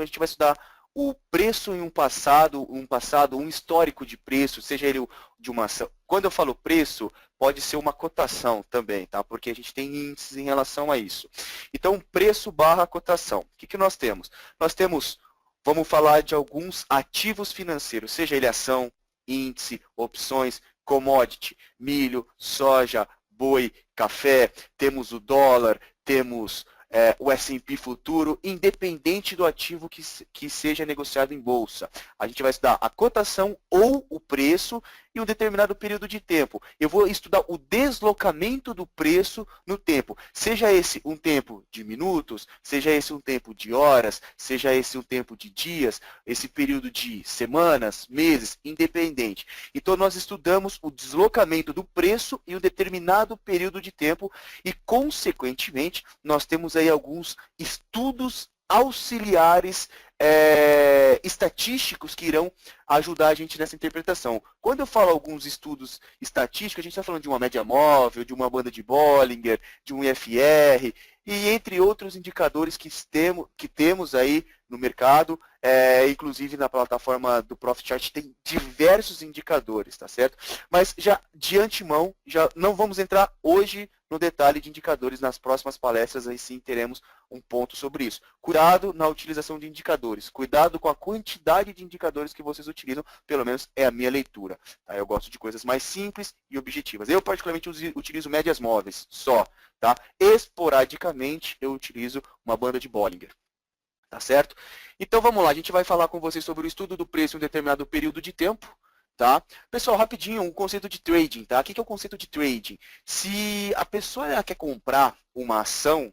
a gente vai estudar o preço em um histórico de preço, seja ele de uma ação. Quando eu falo preço, pode ser uma cotação também, tá? Porque a gente tem índices em relação a isso. Então, preço barra cotação. O que nós temos? Nós temos, vamos falar de alguns ativos financeiros, seja ele ação, índice, opções, commodity, milho, soja, boi, café, temos o dólar, temos o S&P futuro, independente do ativo que seja negociado em bolsa. A gente vai estudar a cotação ou o preço em um determinado período de tempo. Eu vou estudar o deslocamento do preço no tempo. Seja esse um tempo de minutos, seja esse um tempo de horas, seja esse um tempo de dias, esse período de semanas, meses, independente. Então, nós estudamos o deslocamento do preço em um determinado período de tempo e, consequentemente, nós temos aí alguns estudos auxiliares estatísticos que irão ajudar a gente nessa interpretação. Quando eu falo alguns estudos estatísticos, a gente está falando de uma média móvel, de uma banda de Bollinger, de um IFR, e entre outros indicadores que temos aí no mercado, inclusive na plataforma do ProfitChart tem diversos indicadores, tá certo? Mas já de antemão, já não vamos entrar hoje no detalhe de indicadores, nas próximas palestras aí sim teremos um ponto sobre isso. Cuidado na utilização de indicadores, cuidado com a quantidade de indicadores que vocês utilizam, pelo menos é a minha leitura. Tá? Eu gosto de coisas mais simples e objetivas. Eu particularmente utilizo médias móveis só, tá? Esporadicamente eu utilizo uma banda de Bollinger. Tá certo? Então vamos lá, a gente vai falar com vocês sobre o estudo do preço em um determinado período de tempo. Tá? Pessoal, rapidinho, o conceito de trading. Tá? O que é o conceito de trading? Se a pessoa quer comprar uma ação,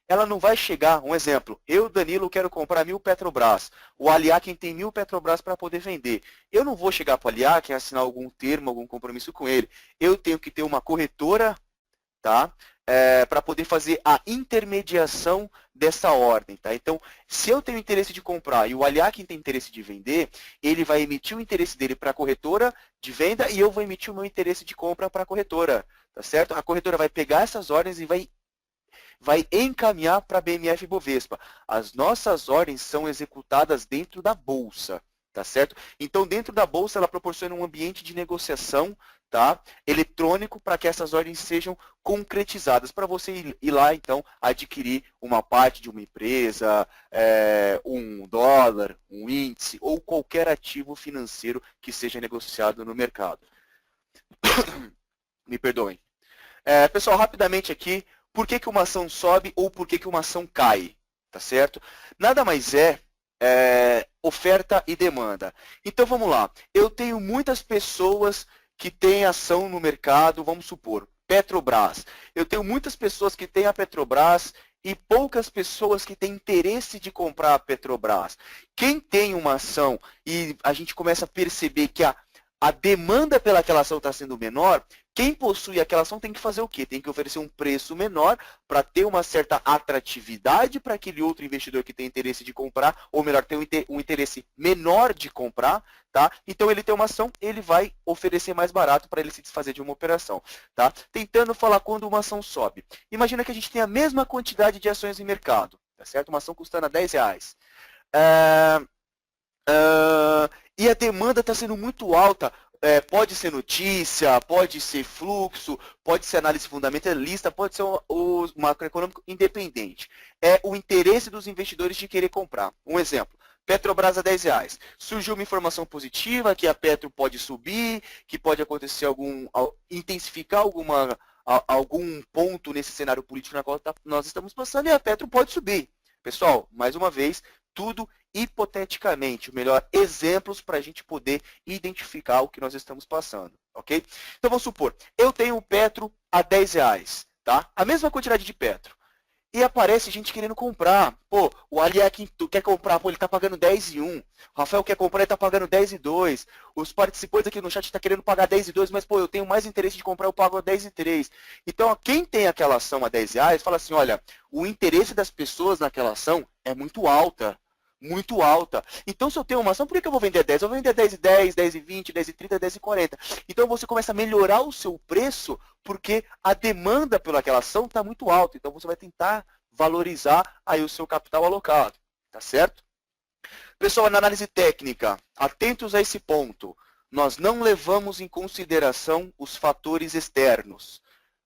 ela não vai chegar, um exemplo, eu, Danilo, quero comprar 1000 Petrobras. O Aliakin tem 1000 Petrobras para poder vender. Eu não vou chegar para o Aliakin e assinar algum termo, algum compromisso com ele. Eu tenho que ter uma corretora, tá? Para poder fazer a intermediação dessa ordem. Tá? Então, se eu tenho interesse de comprar e o Aliakin tem interesse de vender, ele vai emitir o interesse dele para a corretora de venda e eu vou emitir o meu interesse de compra para a corretora. Tá certo? A corretora vai pegar essas ordens e vai encaminhar para a BMF Bovespa. As nossas ordens são executadas dentro da Bolsa. Tá certo? Então, dentro da Bolsa, ela proporciona um ambiente de negociação, tá, eletrônico para que essas ordens sejam concretizadas, para você ir lá, então, adquirir uma parte de uma empresa, um dólar, um índice ou qualquer ativo financeiro que seja negociado no mercado. Me perdoem. Pessoal, rapidamente aqui, por que uma ação sobe ou por que uma ação cai? Tá certo? Nada mais oferta e demanda. Então, vamos lá. Eu tenho muitas pessoas que têm ação no mercado, vamos supor, Petrobras. Eu tenho muitas pessoas que têm a Petrobras e poucas pessoas que têm interesse de comprar a Petrobras. Quem tem uma ação e a gente começa a perceber que a demanda pelaquela ação está sendo menor, quem possui aquela ação tem que fazer o quê? Tem que oferecer um preço menor para ter uma certa atratividade para aquele outro investidor que tem interesse de comprar, ou melhor, tem um interesse menor de comprar, tá? Então ele tem uma ação, ele vai oferecer mais barato para ele se desfazer de uma operação, tá? Tentando falar quando uma ação sobe. Imagina que a gente tem a mesma quantidade de ações em mercado, tá certo? Uma ação custando R$10. E a demanda está sendo muito alta. Pode ser notícia, pode ser fluxo, pode ser análise fundamentalista, pode ser o macroeconômico independente. É o interesse dos investidores de querer comprar. Um exemplo, Petrobras a R$10. Surgiu uma informação positiva que a Petro pode subir, que pode acontecer intensificar algum ponto nesse cenário político na qual nós estamos passando e a Petro pode subir. Pessoal, mais uma vez, tudo hipoteticamente, o melhor, exemplos para a gente poder identificar o que nós estamos passando, ok? Então, vamos supor, eu tenho o Petro a R$10, tá? A mesma quantidade de Petro. E aparece gente querendo comprar. Pô, o Aliakin quer comprar, pô, ele está pagando 10,1. O Rafael quer comprar, ele está pagando 10,2. Os participantes aqui no chat estão querendo pagar 10,2, mas, pô, eu tenho mais interesse de comprar, eu pago a 10,3. Então, quem tem aquela ação a R$10, fala assim, olha, o interesse das pessoas naquela ação é muito alta. Muito alta. Então, se eu tenho uma ação, por que eu vou vender 10? Eu vou vender 10,10, 10,20, 10,30, 10,40. Então, você começa a melhorar o seu preço porque a demanda pelaquela ação está muito alta. Então, você vai tentar valorizar aí o seu capital alocado. Tá certo? Pessoal, na análise técnica, atentos a esse ponto. Nós não levamos em consideração os fatores externos.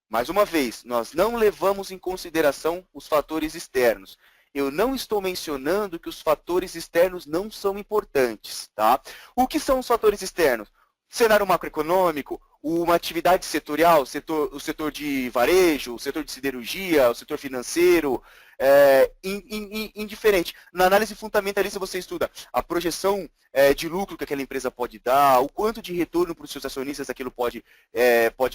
Mais uma vez, nós não levamos em consideração os fatores externos. Eu não estou mencionando que os fatores externos não são importantes, tá? O que são os fatores externos? Cenário macroeconômico, uma atividade setorial, o setor de varejo, o setor de siderurgia, o setor financeiro, indiferente. Na análise fundamentalista você estuda a projeção de lucro que aquela empresa pode dar, o quanto de retorno para os seus acionistas aquilo pode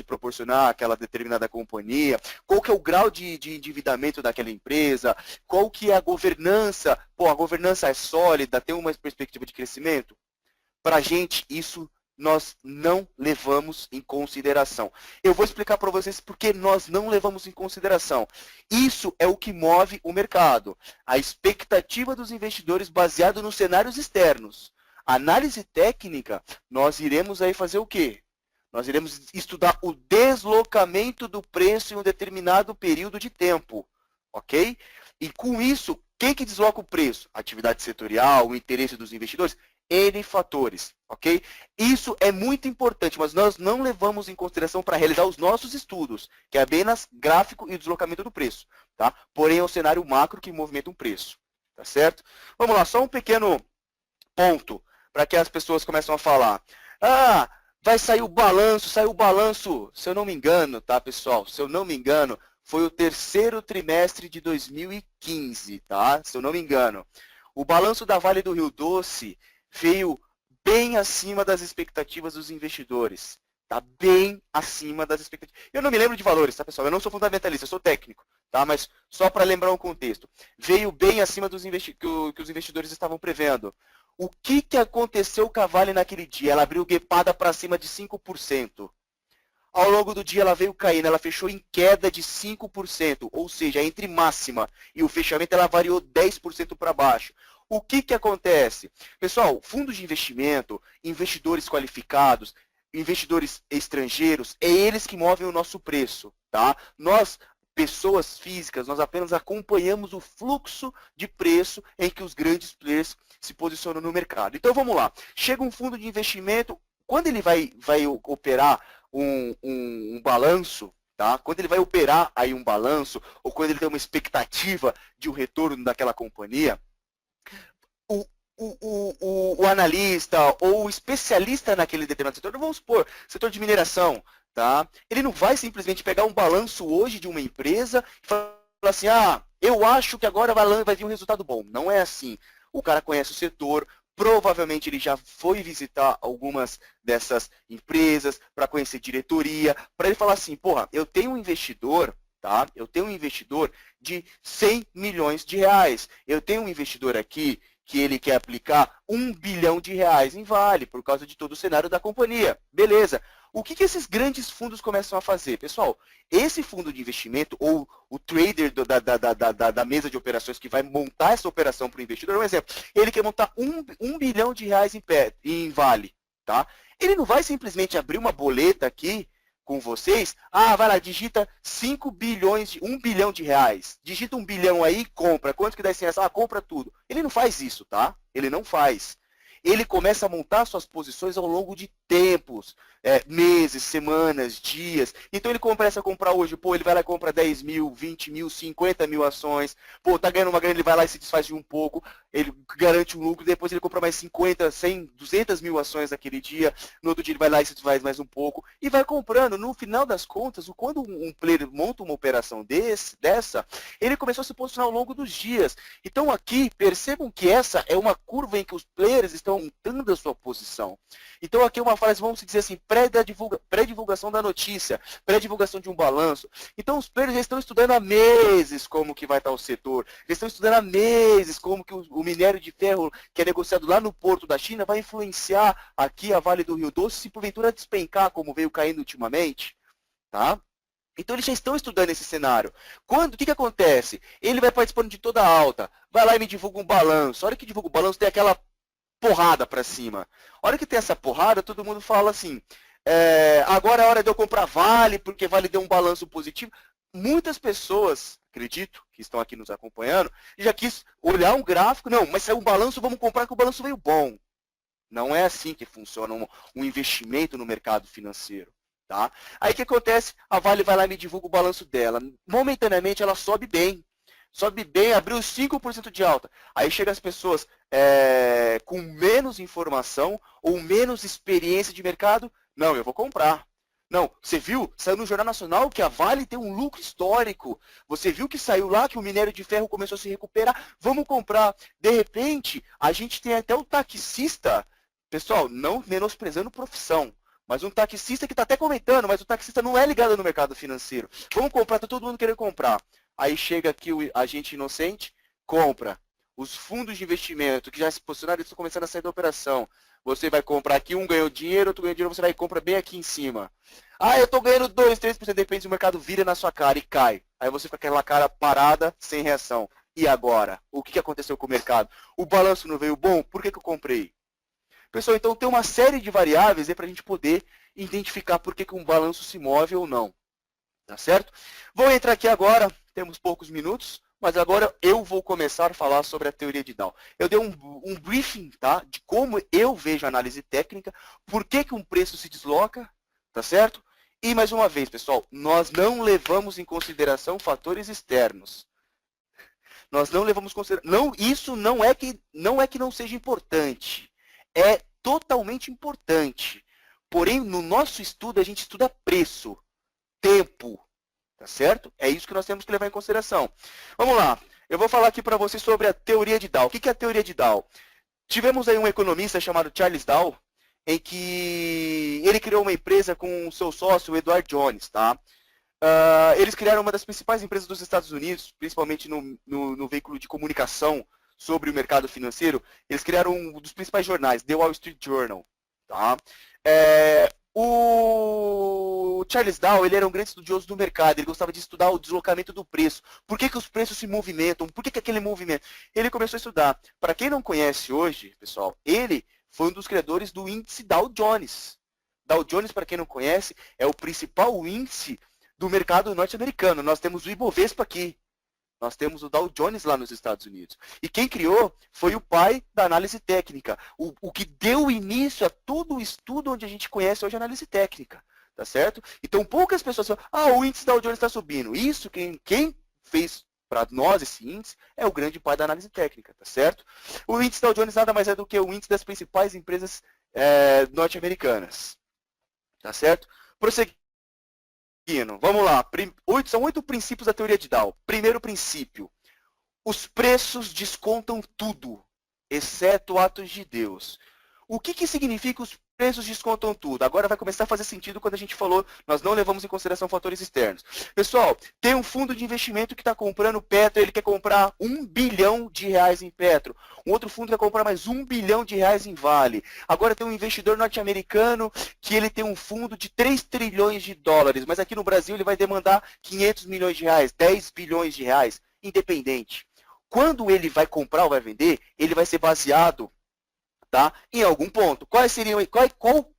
proporcionar aquela determinada companhia, qual que é o grau de endividamento daquela empresa, qual que é a governança, a governança é sólida, tem uma perspectiva de crescimento. Para a gente, isso nós não levamos em consideração. Eu vou explicar para vocês por que nós não levamos em consideração. Isso é o que move o mercado. A expectativa dos investidores baseado nos cenários externos. Análise técnica, nós iremos aí fazer o quê? Nós iremos estudar o deslocamento do preço em um determinado período de tempo. Ok? E com isso, quem que desloca o preço? A atividade setorial, o interesse dos investidores? N fatores, ok? Isso é muito importante, mas nós não levamos em consideração para realizar os nossos estudos, que é apenas gráfico e deslocamento do preço, tá? Porém, é o cenário macro que movimenta um preço, tá certo? Vamos lá, só um pequeno ponto para que as pessoas começem a falar. Ah, vai sair o balanço, saiu o balanço, se eu não me engano, tá, pessoal? Se eu não me engano, foi o terceiro trimestre de 2015, tá? Se eu não me engano. O balanço da Vale do Rio Doce veio bem acima das expectativas dos investidores. Tá bem acima das expectativas. Eu não me lembro de valores, tá, pessoal? Eu não sou fundamentalista, eu sou técnico, tá? Mas só para lembrar um contexto. Veio bem acima dos que os investidores estavam prevendo. O que aconteceu com a Vale naquele dia? Ela abriu guepada para cima de 5%. Ao longo do dia ela veio caindo, ela fechou em queda de 5%, ou seja, entre máxima e o fechamento ela variou 10% para baixo. O que acontece? Pessoal, fundos de investimento, investidores qualificados, investidores estrangeiros, é eles que movem o nosso preço, tá? Nós, pessoas físicas, nós apenas acompanhamos o fluxo de preço em que os grandes players se posicionam no mercado. Então vamos lá, chega um fundo de investimento, quando ele vai operar um balanço, tá? Quando ele vai operar aí um balanço, ou quando ele tem uma expectativa de um retorno daquela companhia, o analista ou o especialista naquele determinado setor, vamos supor, setor de mineração, tá? Ele não vai simplesmente pegar um balanço hoje de uma empresa e falar assim, eu acho que agora vai vir um resultado bom. Não é assim. O cara conhece o setor, provavelmente ele já foi visitar algumas dessas empresas para conhecer diretoria, para ele falar assim, porra, eu tenho um investidor, tá? Eu tenho um investidor de 100 milhões de reais. Eu tenho um investidor aqui que ele quer aplicar 1 bilhão de reais em Vale, por causa de todo o cenário da companhia. Beleza. O que esses grandes fundos começam a fazer? Pessoal, esse fundo de investimento, ou o trader da mesa de operações que vai montar essa operação para o investidor, um exemplo, ele quer montar 1 bilhão de reais em Vale. Tá? Ele não vai simplesmente abrir uma boleta aqui com vocês, vai lá, digita 1 bilhão de reais. Digita 1 bilhão aí e compra. Quanto que dá esse reais? Compra tudo. Ele não faz isso, tá? Ele não faz. Ele começa a montar suas posições ao longo de tempos, meses, semanas, dias. Então ele começa a comprar hoje, ele vai lá e compra 10 mil, 20 mil, 50 mil ações. Tá ganhando uma grana, ele vai lá e se desfaz de um pouco, ele garante um lucro, depois ele compra mais 50, 100, 200 mil ações naquele dia, no outro dia ele vai lá e se desfaz mais um pouco, e vai comprando. No final das contas, quando um player monta uma operação dessa, ele começou a se posicionar ao longo dos dias. Então aqui, percebam que essa é uma curva em que os players estão aumentando a sua posição. Então aqui é uma frase, vamos dizer assim, pré-divulgação da notícia, pré-divulgação de um balanço. Então os players já estão estudando há meses como que vai estar o setor, já estão estudando há meses como que o minério de ferro que é negociado lá no porto da China vai influenciar aqui a Vale do Rio Doce, se porventura despencar como veio caindo ultimamente, tá? Então eles já estão estudando esse cenário. O que acontece? Ele vai participando de toda a alta, vai lá e me divulga um balanço. A hora que divulga o balanço tem aquela porrada para cima. A hora que tem essa porrada, todo mundo fala assim, agora é hora de eu comprar Vale, porque Vale deu um balanço positivo. Muitas pessoas acredito que estão aqui nos acompanhando, já quis olhar um gráfico, não, mas saiu um balanço, vamos comprar que o balanço veio bom. Não é assim que funciona um investimento no mercado financeiro. Tá? Aí o que acontece? A Vale vai lá e me divulga o balanço dela. Momentaneamente ela sobe bem. Sobe bem, abriu 5% de alta. Aí chega as pessoas com menos informação ou menos experiência de mercado. Não, eu vou comprar. Não, você viu? Saiu no Jornal Nacional que a Vale tem um lucro histórico. Você viu que saiu lá que o minério de ferro começou a se recuperar. Vamos comprar. De repente, a gente tem até o taxista. Pessoal, não menosprezando profissão. Mas um taxista que está até comentando, mas o taxista não é ligado no mercado financeiro. Vamos comprar, está todo mundo querendo comprar. Aí chega aqui o agente inocente, compra. Os fundos de investimento que já se posicionaram, eles estão começando a sair da operação. Você vai comprar aqui, um ganhou dinheiro, outro ganhou dinheiro, você vai e compra bem aqui em cima. Ah, eu estou ganhando 2, 3%, depende se o mercado vira na sua cara e cai. Aí você fica com aquela cara parada, sem reação. E agora? O que aconteceu com o mercado? O balanço não veio bom? Por que eu comprei? Pessoal, então tem uma série de variáveis para a gente poder identificar por que um balanço se move ou não. Tá certo? Vou entrar aqui agora, temos poucos minutos, mas agora eu vou começar a falar sobre a teoria de Dow. Eu dei um briefing, tá, de como eu vejo a análise técnica, por que um preço se desloca, tá certo? E mais uma vez, pessoal, nós não levamos em consideração fatores externos. Nós não levamos em consideração. Não, isso não é que não seja importante. É totalmente importante. Porém, no nosso estudo, a gente estuda preço, tempo, tá certo? É isso que nós temos que levar em consideração. Vamos lá. Eu vou falar aqui para vocês sobre a teoria de Dow. O que é a teoria de Dow? Tivemos aí um economista chamado Charles Dow, em que ele criou uma empresa com o seu sócio, o Edward Jones, tá? Eles criaram uma das principais empresas dos Estados Unidos, principalmente no veículo de comunicação sobre o mercado financeiro. Eles criaram um dos principais jornais, The Wall Street Journal. Tá? O Charles Dow, ele era um grande estudioso do mercado, ele gostava de estudar o deslocamento do preço. Por que os preços se movimentam? Por que aquele movimento? Ele começou a estudar. Para quem não conhece hoje, pessoal, ele foi um dos criadores do índice Dow Jones. Dow Jones, para quem não conhece, é o principal índice do mercado norte-americano. Nós temos o Ibovespa aqui. Nós temos o Dow Jones lá nos Estados Unidos. E quem criou foi o pai da análise técnica. O que deu início a todo o estudo onde a gente conhece hoje a análise técnica. Tá certo? Então, poucas pessoas falam, o índice Dow Jones está subindo. Isso, quem fez para nós esse índice é o grande pai da análise técnica. Tá certo? O índice Dow Jones nada mais é do que o índice das principais empresas norte-americanas. Tá certo? Prosseguindo. Vamos lá. São 8 princípios da teoria de Dow. Primeiro princípio. Os preços descontam tudo, exceto atos de Deus. O que significa os preços descontam tudo? Agora vai começar a fazer sentido quando a gente falou, nós não levamos em consideração fatores externos. Pessoal, tem um fundo de investimento que está comprando Petro, ele quer comprar R$1 bilhão em Petro. Um outro fundo quer comprar mais R$1 bilhão em Vale. Agora tem um investidor norte-americano que ele tem um fundo de 3 trilhões de dólares, mas aqui no Brasil ele vai demandar 500 milhões de reais, 10 bilhões de reais, independente. Quando ele vai comprar ou vai vender, ele vai ser baseado, tá, em algum ponto. Qual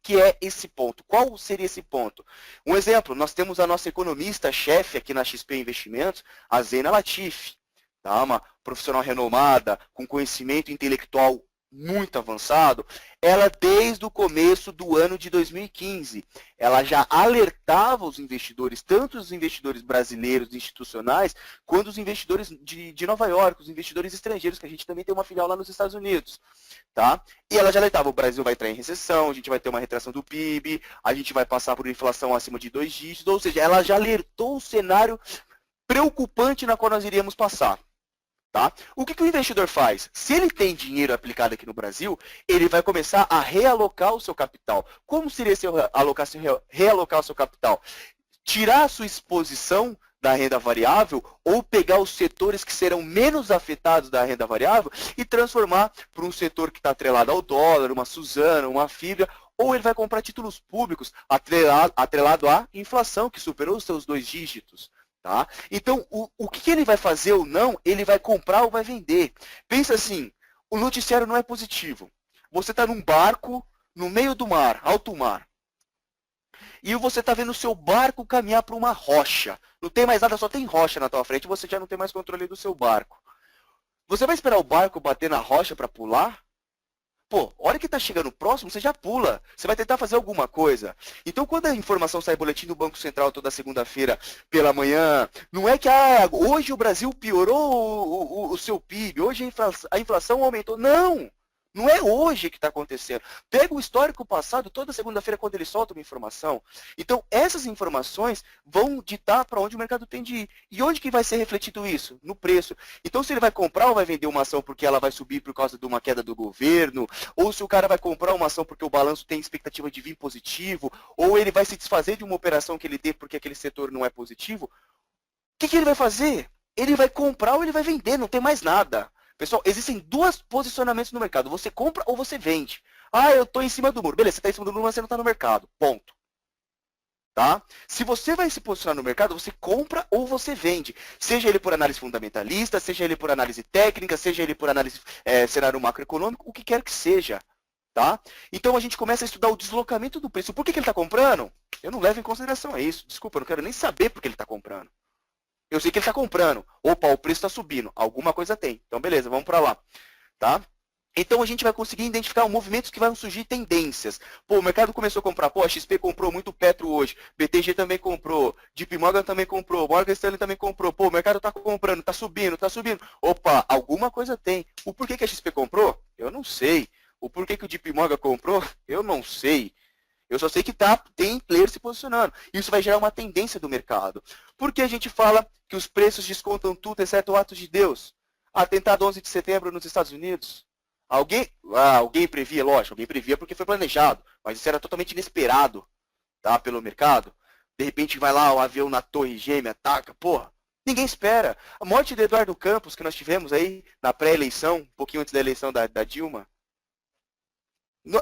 que é esse ponto? Qual seria esse ponto? Um exemplo, nós temos a nossa economista-chefe aqui na XP Investimentos, a Zeina Latif, tá? Uma profissional renomada, com conhecimento intelectual muito avançado. Ela, desde o começo do ano de 2015, ela já alertava os investidores, tanto os investidores brasileiros institucionais, quanto os investidores de Nova York, os investidores estrangeiros, que a gente também tem uma filial lá nos Estados Unidos. Tá? E ela já alertava, o Brasil vai entrar em recessão, a gente vai ter uma retração do PIB, a gente vai passar por inflação acima de 2 dígitos, ou seja, ela já alertou o cenário preocupante na qual nós iríamos passar. Tá? O que o investidor faz? Se ele tem dinheiro aplicado aqui no Brasil, ele vai começar a realocar o seu capital. Como seria realocar o seu capital? Tirar a sua exposição da renda variável ou pegar os setores que serão menos afetados da renda variável e transformar para um setor que está atrelado ao dólar, uma Suzano, uma Fibra, ou ele vai comprar títulos públicos atrelado à inflação, que superou os seus 2 dígitos. Tá? Então, o que ele vai fazer ou não, ele vai comprar ou vai vender. Pensa assim, o noticiário não é positivo. Você está num barco no meio do mar, alto mar. e você está vendo o seu barco caminhar para uma rocha. Não tem mais nada, só tem rocha na tua frente, você já não tem mais controle do seu barco. Você vai esperar o barco bater na rocha para pular? Pô, a hora que está chegando próximo, você já pula. Você vai tentar fazer alguma coisa. Então, quando a informação sai boletim do Banco Central toda segunda-feira pela manhã, não é que hoje o Brasil piorou o seu PIB, hoje a inflação aumentou. Não! Não é hoje que está acontecendo. Pega o histórico passado, toda segunda-feira, quando ele solta uma informação. Então, essas informações vão ditar para onde o mercado tem de ir. E onde que vai ser refletido isso? No preço. Então, se ele vai comprar ou vai vender uma ação porque ela vai subir por causa de uma queda do governo, ou se o cara vai comprar uma ação porque o balanço tem expectativa de vir positivo, ou ele vai se desfazer de uma operação que ele teve porque aquele setor não é positivo, o que ele vai fazer? Ele vai comprar ou ele vai vender, não tem mais nada. Pessoal, existem dois posicionamentos no mercado. Você compra ou você vende. Ah, eu estou em cima do muro. Beleza, você está em cima do muro, mas você não está no mercado. Ponto. Tá? Se você vai se posicionar no mercado, você compra ou você vende. Seja ele por análise fundamentalista, seja ele por análise técnica, seja ele por análise cenário macroeconômico, o que quer que seja. Tá? Então a gente começa a estudar o deslocamento do preço. Por que ele está comprando? Eu não levo em consideração isso. Desculpa, eu não quero nem saber por que ele está comprando. Eu sei que ele está comprando. Opa, o preço está subindo. Alguma coisa tem. Então, beleza, vamos para lá. Tá? Então, a gente vai conseguir identificar movimentos que vão surgir tendências. Pô, o mercado começou a comprar. Pô, a XP comprou muito Petro hoje. BTG também comprou. JP Morgan também comprou. Morgan Stanley também comprou. Pô, o mercado está comprando, está subindo, está subindo. Opa, alguma coisa tem. O porquê que a XP comprou? Eu não sei. O porquê que o JP Morgan comprou? Eu não sei. Eu só sei que tem player se posicionando. Isso vai gerar uma tendência do mercado. Por que a gente fala que os preços descontam tudo, exceto o ato de Deus? Atentado 11 de setembro nos Estados Unidos. Alguém previa, lógico, alguém previa porque foi planejado. Mas isso era totalmente inesperado, tá, pelo mercado. De repente vai lá o avião na torre gêmea, ataca, porra. Ninguém espera. A morte de Eduardo Campos, que nós tivemos aí na pré-eleição, um pouquinho antes da eleição da Dilma.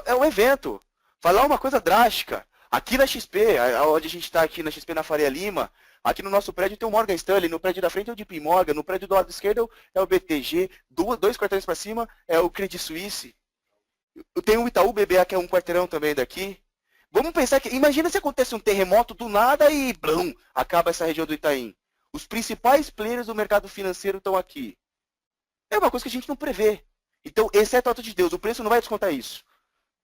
É um evento. Falar uma coisa drástica. Aqui na XP, onde a gente está aqui na XP na Faria Lima, aqui no nosso prédio tem o Morgan Stanley, no prédio da frente é o JP Morgan, no prédio do lado esquerdo é o BTG, dois quarteirões para cima é o Credit Suisse. Tem o Itaú BBA, que é um quarteirão também daqui. Vamos pensar que, imagina se acontece um terremoto do nada e blum, acaba essa região do Itaim. Os principais players do mercado financeiro estão aqui. É uma coisa que a gente não prevê. Então, exceto o ato de Deus, o preço não vai descontar isso.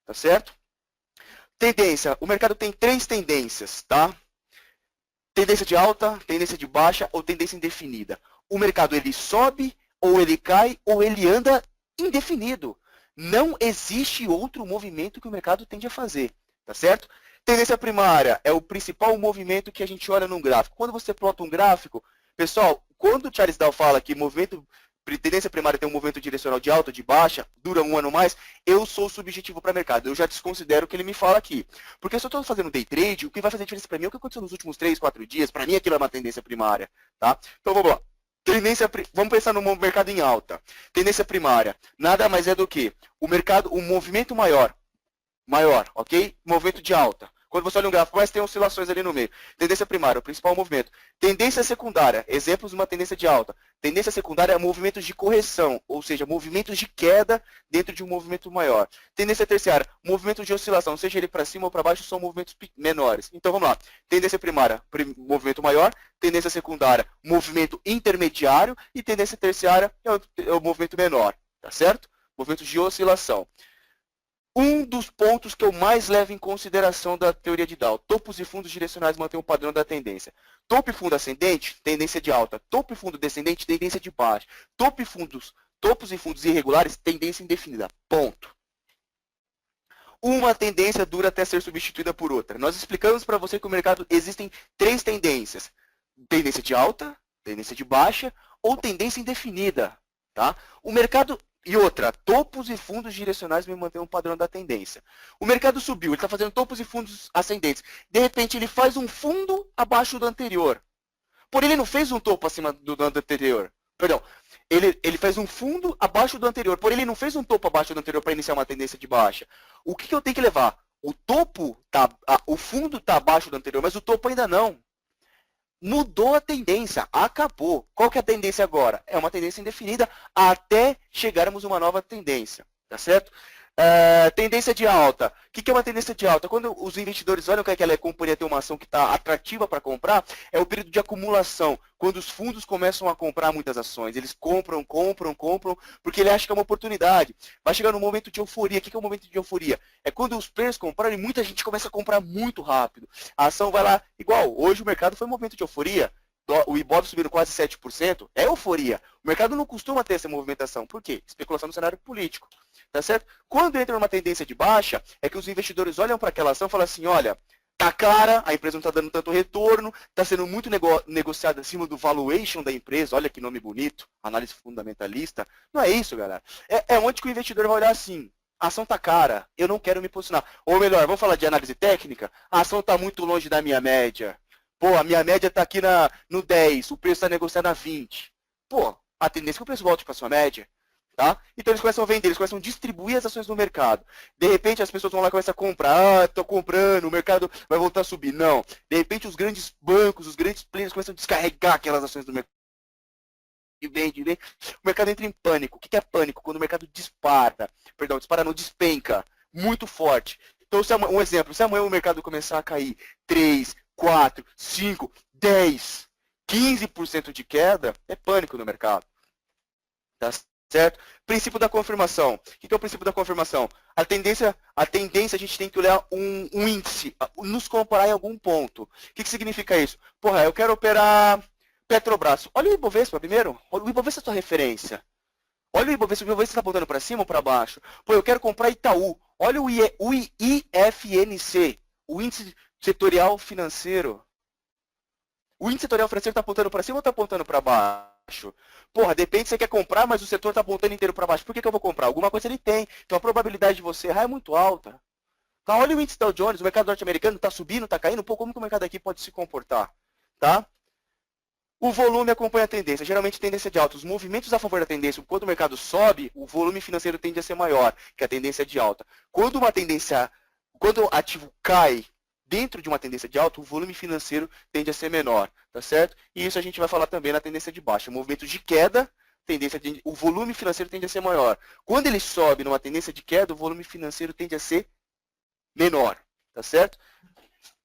Tá certo? Tendência. O mercado tem 3 tendências, tá? Tendência de alta, tendência de baixa ou tendência indefinida. O mercado ele sobe, ou ele cai, ou ele anda indefinido. Não existe outro movimento que o mercado tende a fazer, tá certo? Tendência primária é o principal movimento que a gente olha num gráfico. Quando você plota um gráfico, pessoal, quando o Charles Dow fala que tendência primária tem um movimento direcional de alta, de baixa, dura um ano mais, eu sou subjetivo para mercado. Eu já desconsidero o que ele me fala aqui. Porque se eu estou fazendo day trade, o que vai fazer diferença para mim é o que aconteceu nos últimos 3, 4 dias. Para mim aquilo é uma tendência primária. Tá? Então vamos lá. Vamos pensar no mercado em alta. Tendência primária. Nada mais é do que o movimento maior, ok? Movimento de alta. Quando você olha um gráfico, mas tem oscilações ali no meio. Tendência primária, o principal movimento. Tendência secundária, exemplos de uma tendência de alta. Tendência secundária é movimentos de correção, ou seja, movimentos de queda dentro de um movimento maior. Tendência terciária, movimentos de oscilação, seja ele para cima ou para baixo, são movimentos menores. Então vamos lá. Tendência primária, movimento maior. Tendência secundária, movimento intermediário. E tendência terciária é o movimento menor, tá certo? Movimentos de oscilação. Um dos pontos que eu mais levo em consideração da teoria de Dow, topos e fundos direcionais mantêm o padrão da tendência. Topo e fundo ascendente, tendência de alta. Topo e fundo descendente, tendência de baixa. Topos e fundos irregulares, tendência indefinida. Ponto. Uma tendência dura até ser substituída por outra. Nós explicamos para você que no mercado existem 3 tendências. Tendência de alta, tendência de baixa ou tendência indefinida. Tá? O mercado... E outra, topos e fundos direcionais me mantêm um padrão da tendência. O mercado subiu, ele está fazendo topos e fundos ascendentes. De repente, ele faz um fundo abaixo do anterior. Porém, ele não fez um topo acima do anterior. Perdão, ele fez um fundo abaixo do anterior. Porém, ele não fez um topo abaixo do anterior para iniciar uma tendência de baixa. O que eu tenho que levar? O fundo está abaixo do anterior, mas o topo ainda não. Mudou a tendência, acabou. Qual que é a tendência agora? É uma tendência indefinida até chegarmos a uma nova tendência, tá certo? Tendência de alta. O que é uma tendência de alta? Quando os investidores olham que aquela companhia tem uma ação que está atrativa para comprar, é o período de acumulação, quando os fundos começam a comprar muitas ações. Eles compram, porque ele acha que é uma oportunidade. Vai chegar no momento de euforia. O que é o momento de euforia? É quando os players compraram e muita gente começa a comprar muito rápido. A ação vai lá, igual, hoje o mercado foi um momento de euforia. O Ibov subindo quase 7%, é euforia. O mercado não costuma ter essa movimentação. Por quê? Especulação no cenário político. Tá certo? Quando entra numa tendência de baixa, é que os investidores olham para aquela ação e falam assim, olha, tá cara, a empresa não está dando tanto retorno, está sendo muito negociada acima do valuation da empresa, olha que nome bonito, análise fundamentalista. Não é isso, galera. É onde que o investidor vai olhar assim, a ação tá cara, eu não quero me posicionar. Ou melhor, vamos falar de análise técnica? A ação está muito longe da minha média. Pô, a minha média está aqui no 10, o preço está negociado a 20. Pô, a tendência é que o preço volte para sua média. Tá? Então eles começam a vender, eles começam a distribuir as ações no mercado. De repente as pessoas vão lá e começam a comprar. Estou comprando, o mercado vai voltar a subir. Não. De repente os grandes bancos, os grandes players começam a descarregar aquelas ações do mercado. E vende. O mercado entra em pânico. O que é pânico? Quando o mercado dispara. Perdão, dispara não, despenca. Muito forte. Então, um exemplo, se amanhã o mercado começar a cair 3, 4, 5, 10, 15% de queda, é pânico no mercado. Tá certo? Princípio da confirmação. O que é o princípio da confirmação? A tendência a gente tem que olhar um índice, nos comparar em algum ponto. O que significa isso? Porra, eu quero operar Petrobras. Olha o Ibovespa primeiro. O Ibovespa é a sua referência. Olha o Ibovespa está apontando para cima ou para baixo? Pô, eu quero comprar Itaú. Olha o IFNC, o índice setorial financeiro. O índice setorial financeiro está apontando para cima ou está apontando para baixo? Porra, depende se você quer comprar, mas o setor está apontando inteiro para baixo. Por que eu vou comprar? Alguma coisa ele tem. Então a probabilidade de você errar é muito alta. Então, olha o índice Dow Jones, o mercado norte-americano está subindo, está caindo. Pô, como que o mercado aqui pode se comportar? Tá? O volume acompanha a tendência, geralmente tendência de alta. Os movimentos a favor da tendência, quando o mercado sobe, o volume financeiro tende a ser maior, que a tendência de alta. Quando o ativo cai dentro de uma tendência de alta, o volume financeiro tende a ser menor, tá certo? E isso a gente vai falar também na tendência de baixa. Movimento de queda, o volume financeiro tende a ser maior. Quando ele sobe numa tendência de queda, o volume financeiro tende a ser menor, tá certo?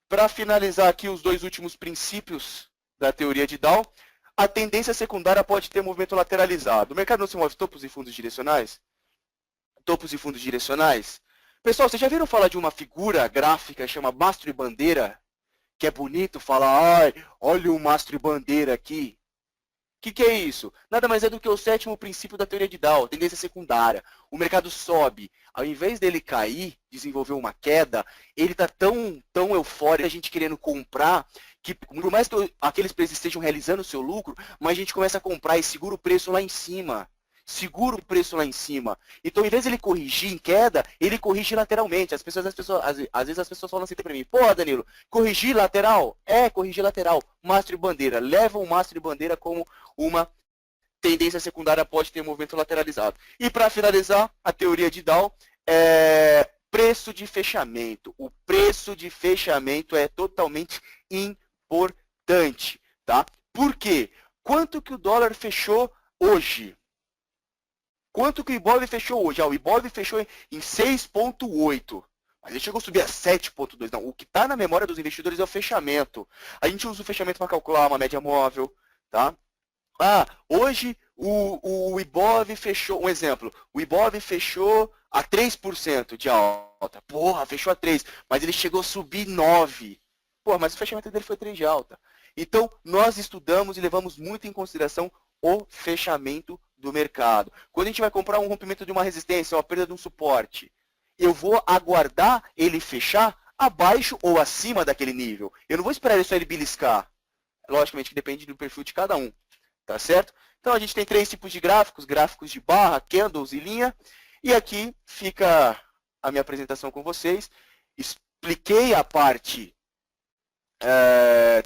Para finalizar aqui os dois últimos princípios da teoria de Dow, a tendência secundária pode ter movimento lateralizado. O mercado não se move topos e fundos direcionais? Topos e fundos direcionais? Pessoal, vocês já viram falar de uma figura gráfica que chama mastro e bandeira? Que é bonito falar, ai, olha o mastro e bandeira aqui. O que é isso? Nada mais é do que o sétimo princípio da teoria de Dow, tendência secundária. O mercado sobe, ao invés dele cair, desenvolver uma queda, ele está tão eufórico, a gente querendo comprar, que por mais que aqueles preços estejam realizando o seu lucro, mas a gente começa a comprar e segura o preço lá em cima. Segura o preço lá em cima. Então, ao invés de ele corrigir em queda, ele corrige lateralmente. Às vezes as pessoas falam assim para mim, pô, Danilo, corrigir lateral? É, corrigir lateral. Mastro e bandeira. Leva o mastro e bandeira como uma tendência secundária pode ter movimento lateralizado. E para finalizar, a teoria de Dow é preço de fechamento. O preço de fechamento é totalmente importante, tá? Por quê? Quanto que o dólar fechou hoje? Quanto que o Ibov fechou hoje? O Ibov fechou em 6,8. Mas ele chegou a subir a 7,2. Não, o que está na memória dos investidores é o fechamento. A gente usa o fechamento para calcular uma média móvel, tá? Hoje o Ibov fechou, um exemplo, o Ibov fechou a 3% de alta. Porra, fechou a 3, mas ele chegou a subir 9. Porra, mas o fechamento dele foi 3 de alta. Então, nós estudamos e levamos muito em consideração o fechamento do mercado. Quando a gente vai comprar um rompimento de uma resistência, uma perda de um suporte, eu vou aguardar ele fechar abaixo ou acima daquele nível. Eu não vou esperar só ele beliscar. Logicamente que depende do perfil de cada um. Tá certo? Então a gente tem 3 tipos de gráficos, gráficos de barra, candles e linha. E aqui fica a minha apresentação com vocês. Expliquei a parte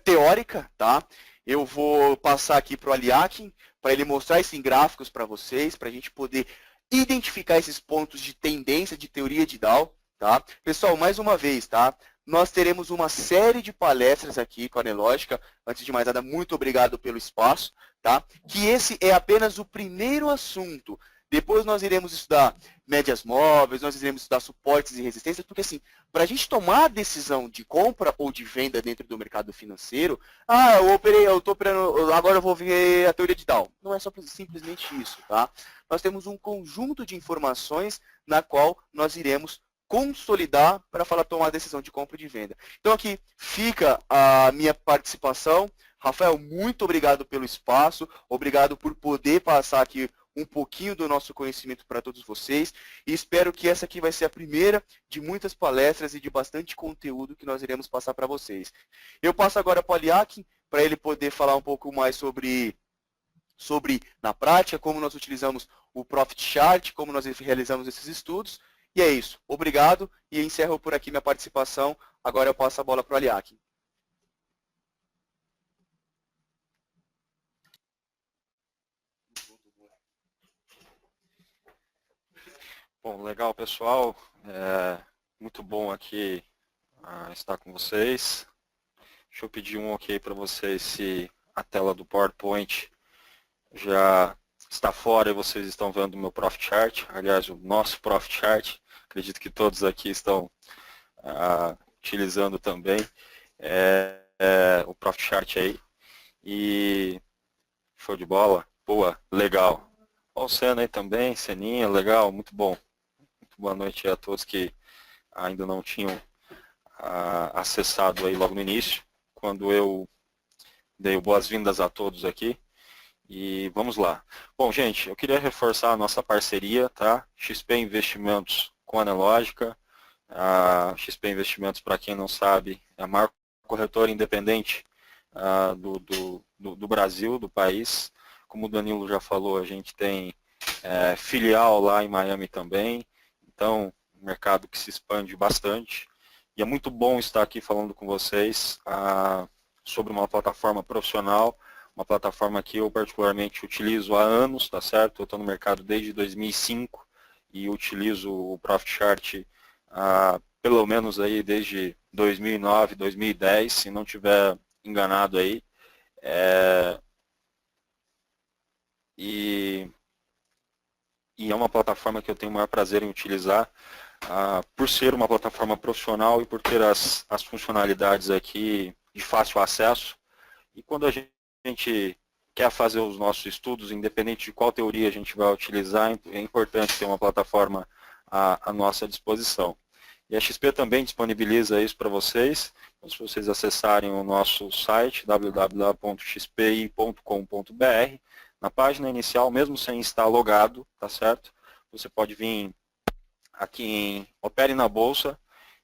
teórica, tá? Eu vou passar aqui para o Aliakin, para ele mostrar esses gráficos para vocês, para a gente poder identificar esses pontos de tendência de teoria de Dow, tá? Pessoal, mais uma vez, tá? Nós teremos uma série de palestras aqui com a Anelógica. Antes de mais nada, muito obrigado pelo espaço, tá? Que esse é apenas o primeiro assunto. Depois nós iremos estudar médias móveis, nós iremos estudar suportes e resistências, porque assim, para a gente tomar a decisão de compra ou de venda dentro do mercado financeiro, eu estou operando, agora eu vou ver a teoria de Dow. Não é só simplesmente isso, tá? Nós temos um conjunto de informações na qual nós iremos consolidar para tomar a decisão de compra e de venda. Então aqui fica a minha participação. Rafael, muito obrigado pelo espaço, obrigado por poder passar aqui um pouquinho do nosso conhecimento para todos vocês e espero que essa aqui vai ser a primeira de muitas palestras e de bastante conteúdo que nós iremos passar para vocês. Eu passo agora para o Aliakin, para ele poder falar um pouco mais sobre, na prática, como nós utilizamos o Profit Chart, como nós realizamos esses estudos. E é isso. Obrigado e encerro por aqui minha participação. Agora eu passo a bola para o Aliakin. Bom, legal, pessoal. Muito bom aqui estar com vocês. Deixa eu pedir um ok para vocês se a tela do PowerPoint já está fora e vocês estão vendo o meu Profit Chart. Aliás, o nosso Profit Chart. Acredito que todos aqui estão utilizando também o Profit Chart aí. E show de bola. Boa, legal. Olha o Senna aí também, Seninha, legal, muito bom. Boa noite a todos que ainda não tinham acessado aí logo no início, quando eu dei boas-vindas a todos aqui. E vamos lá. Bom, gente, eu queria reforçar a nossa parceria, tá? XP Investimentos com a Anelógica. A XP Investimentos, para quem não sabe, é a maior corretora independente do Brasil, do país. Como o Danilo já falou, a gente tem filial lá em Miami também. Então, um mercado que se expande bastante. E é muito bom estar aqui falando com vocês sobre uma plataforma profissional, uma plataforma que eu particularmente utilizo há anos, tá certo? Eu estou no mercado desde 2005 e utilizo o Profit Chart pelo menos aí desde 2009, 2010, se não tiver enganado aí. E é uma plataforma que eu tenho o maior prazer em utilizar, por ser uma plataforma profissional e por ter as funcionalidades aqui de fácil acesso. E quando a gente quer fazer os nossos estudos, independente de qual teoria a gente vai utilizar, é importante ter uma plataforma à nossa disposição. E a XP também disponibiliza isso para vocês. Então, se vocês acessarem o nosso site, www.xpi.com.br, na página inicial, mesmo sem estar logado, tá certo? Você pode vir aqui em Opere na Bolsa,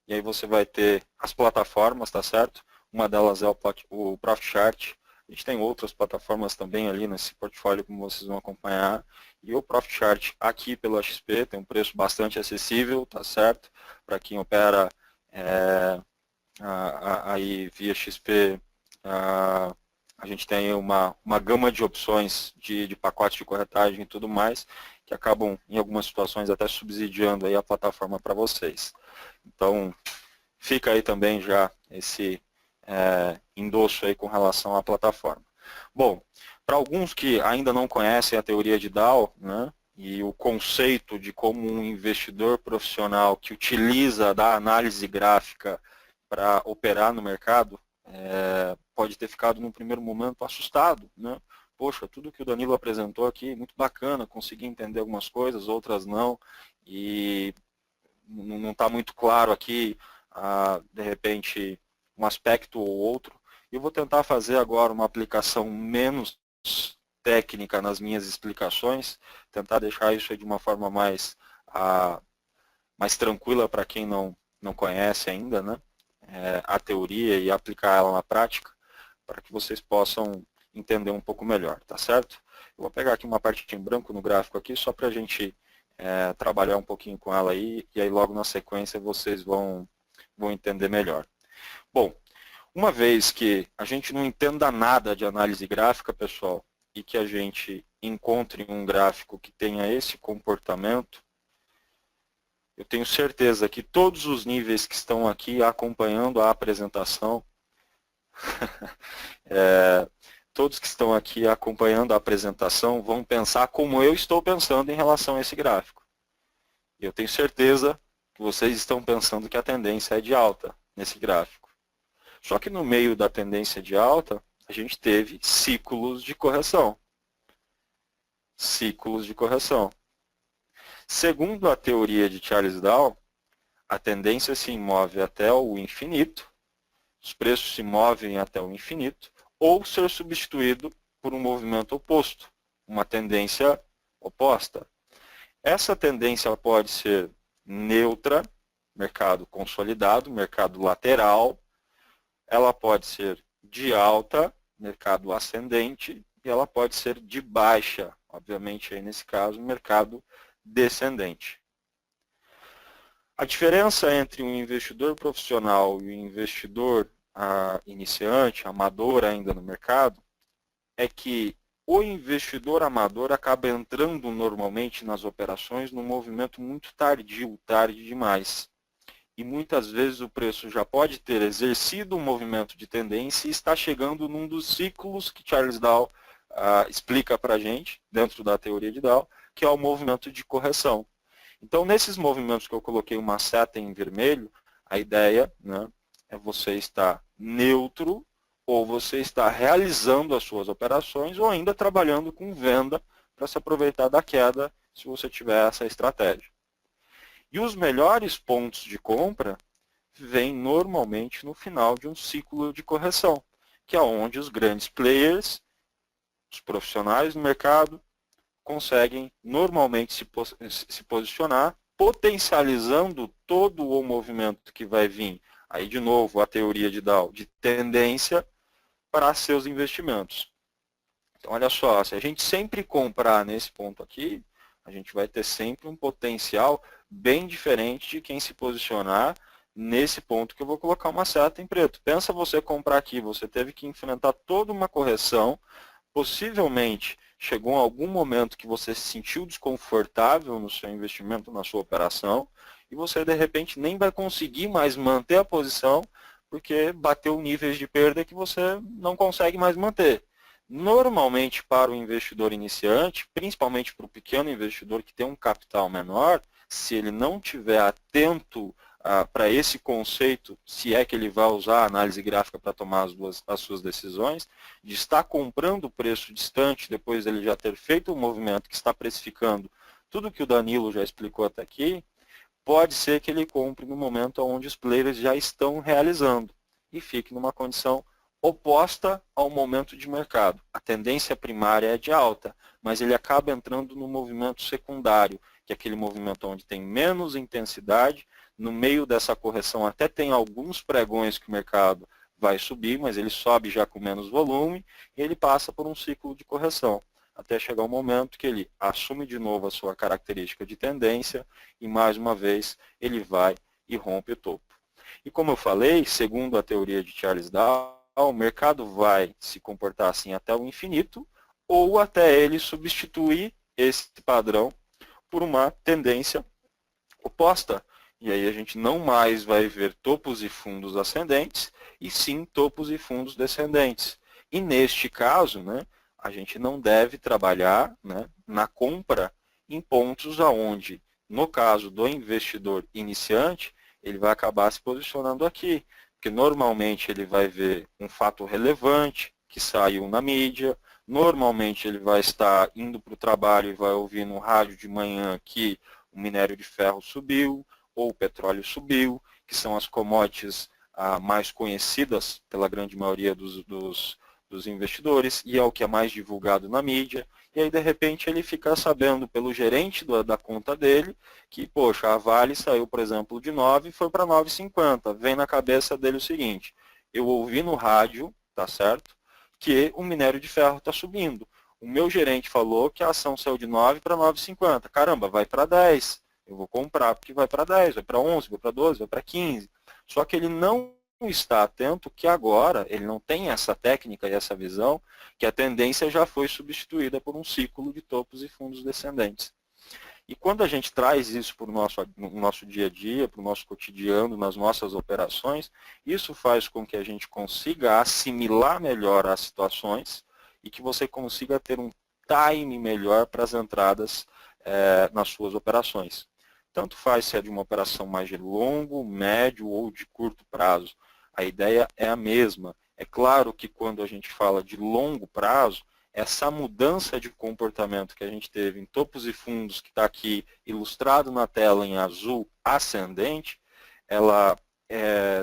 e aí você vai ter as plataformas, tá certo? Uma delas é o Profit Chart. A gente tem outras plataformas também ali nesse portfólio, como vocês vão acompanhar. E o Profit Chart aqui pela XP tem um preço bastante acessível, tá certo? Para quem opera aí via XP, a gente tem uma gama de opções de pacotes de corretagem e tudo mais, que acabam, em algumas situações, até subsidiando aí a plataforma para vocês. Então, fica aí também já esse endosso aí com relação à plataforma. Bom, para alguns que ainda não conhecem a teoria de Dow, né, e o conceito de como um investidor profissional que utiliza da análise gráfica para operar no mercado, pode ter ficado num primeiro momento assustado, né? Poxa, tudo que o Danilo apresentou aqui, muito bacana, consegui entender algumas coisas, outras não, e não está muito claro aqui, de repente, um aspecto ou outro. Eu vou tentar fazer agora uma aplicação menos técnica nas minhas explicações, tentar deixar isso aí de uma forma mais tranquila para quem não conhece ainda, né? A teoria e aplicar ela na prática, para que vocês possam entender um pouco melhor, tá certo? Eu vou pegar aqui uma parte em branco no gráfico aqui, só para a gente trabalhar um pouquinho com ela aí, e aí logo na sequência vocês vão entender melhor. Bom, uma vez que a gente não entenda nada de análise gráfica, pessoal, e que a gente encontre um gráfico que tenha esse comportamento, eu tenho certeza que todos os níveis que estão aqui acompanhando a apresentação, todos que estão aqui acompanhando a apresentação vão pensar como eu estou pensando em relação a esse gráfico. Eu tenho certeza que vocês estão pensando que a tendência é de alta nesse gráfico. Só que no meio da tendência de alta, a gente teve ciclos de correção. Ciclos de correção. Segundo a teoria de Charles Dow, a tendência se move até o infinito, os preços se movem até o infinito, ou ser substituído por um movimento oposto, uma tendência oposta. Essa tendência pode ser neutra, mercado consolidado, mercado lateral, ela pode ser de alta, mercado ascendente, e ela pode ser de baixa, obviamente aí nesse caso, mercado descendente. A diferença entre um investidor profissional e um investidor iniciante, amador ainda no mercado, é que o investidor amador acaba entrando normalmente nas operações num movimento muito tardio, tarde demais. E muitas vezes o preço já pode ter exercido um movimento de tendência e está chegando num dos ciclos que Charles Dow explica para a gente, dentro da teoria de Dow, que é o movimento de correção. Então, nesses movimentos que eu coloquei uma seta em vermelho, a ideia, né, é você estar neutro ou você estar realizando as suas operações ou ainda trabalhando com venda para se aproveitar da queda se você tiver essa estratégia. E os melhores pontos de compra vêm normalmente no final de um ciclo de correção, que é onde os grandes players, os profissionais do mercado, conseguem normalmente se posicionar, potencializando todo o movimento que vai vir, aí de novo a teoria de Dow, de tendência para seus investimentos. Então olha só, se a gente sempre comprar nesse ponto aqui, a gente vai ter sempre um potencial bem diferente de quem se posicionar nesse ponto que eu vou colocar uma seta em preto. Pensa você comprar aqui, você teve que enfrentar toda uma correção, possivelmente chegou em algum momento que você se sentiu desconfortável no seu investimento, na sua operação, e você de repente nem vai conseguir mais manter a posição, porque bateu níveis de perda que você não consegue mais manter. Normalmente, para o investidor iniciante, principalmente para o pequeno investidor que tem um capital menor, se ele não estiver atento para esse conceito, se é que ele vai usar a análise gráfica para tomar as suas decisões, de estar comprando o preço distante, depois ele já ter feito o movimento que está precificando tudo que o Danilo já explicou até aqui, pode ser que ele compre no momento onde os players já estão realizando e fique numa condição oposta ao momento de mercado. A tendência primária é de alta, mas ele acaba entrando no movimento secundário, que é aquele movimento onde tem menos intensidade. No meio dessa correção até tem alguns pregões que o mercado vai subir, mas ele sobe já com menos volume e ele passa por um ciclo de correção, até chegar um momento que ele assume de novo a sua característica de tendência e mais uma vez ele vai e rompe o topo. E como eu falei, segundo a teoria de Charles Dow, o mercado vai se comportar assim até o infinito ou até ele substituir esse padrão por uma tendência oposta. E aí a gente não mais vai ver topos e fundos ascendentes, e sim topos e fundos descendentes. E neste caso, né, a gente não deve trabalhar, né, na compra em pontos aonde, no caso do investidor iniciante, ele vai acabar se posicionando aqui. Porque normalmente ele vai ver um fato relevante que saiu na mídia, normalmente ele vai estar indo para o trabalho e vai ouvir no rádio de manhã que o minério de ferro subiu, ou o petróleo subiu, que são as commodities mais conhecidas pela grande maioria dos investidores, e é o que é mais divulgado na mídia, e aí de repente ele fica sabendo pelo gerente da conta dele, que poxa, a Vale saiu, por exemplo, de 9 e foi para 9,50. Vem na cabeça dele o seguinte, eu ouvi no rádio, tá certo, que o minério de ferro está subindo. O meu gerente falou que a ação saiu de 9 para 9,50. Caramba, vai para 10. Eu vou comprar porque vai para 10, vai para 11, vai para 12, vai para 15. Só que ele não está atento que agora ele não tem essa técnica e essa visão que a tendência já foi substituída por um ciclo de topos e fundos descendentes. E quando a gente traz isso para o nosso dia a dia, para o nosso cotidiano, nas nossas operações, isso faz com que a gente consiga assimilar melhor as situações e que você consiga ter um time melhor para as entradas nas suas operações. Tanto faz se é de uma operação mais de longo, médio ou de curto prazo. A ideia é a mesma. É claro que quando a gente fala de longo prazo, essa mudança de comportamento que a gente teve em topos e fundos, que está aqui ilustrado na tela em azul ascendente, ela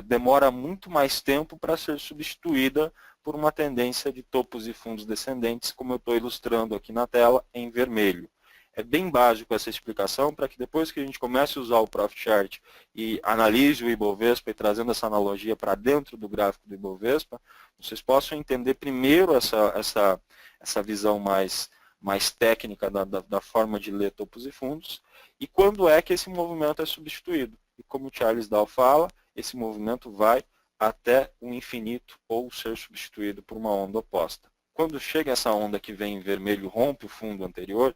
demora muito mais tempo para ser substituída por uma tendência de topos e fundos descendentes, como eu estou ilustrando aqui na tela em vermelho. É bem básico essa explicação para que depois que a gente comece a usar o Profit Chart e analise o Ibovespa e trazendo essa analogia para dentro do gráfico do Ibovespa, vocês possam entender primeiro essa visão mais técnica da forma de ler topos e fundos e quando é que esse movimento é substituído. E como o Charles Dow fala, esse movimento vai até o infinito ou ser substituído por uma onda oposta. Quando chega essa onda que vem em vermelho, rompe o fundo anterior,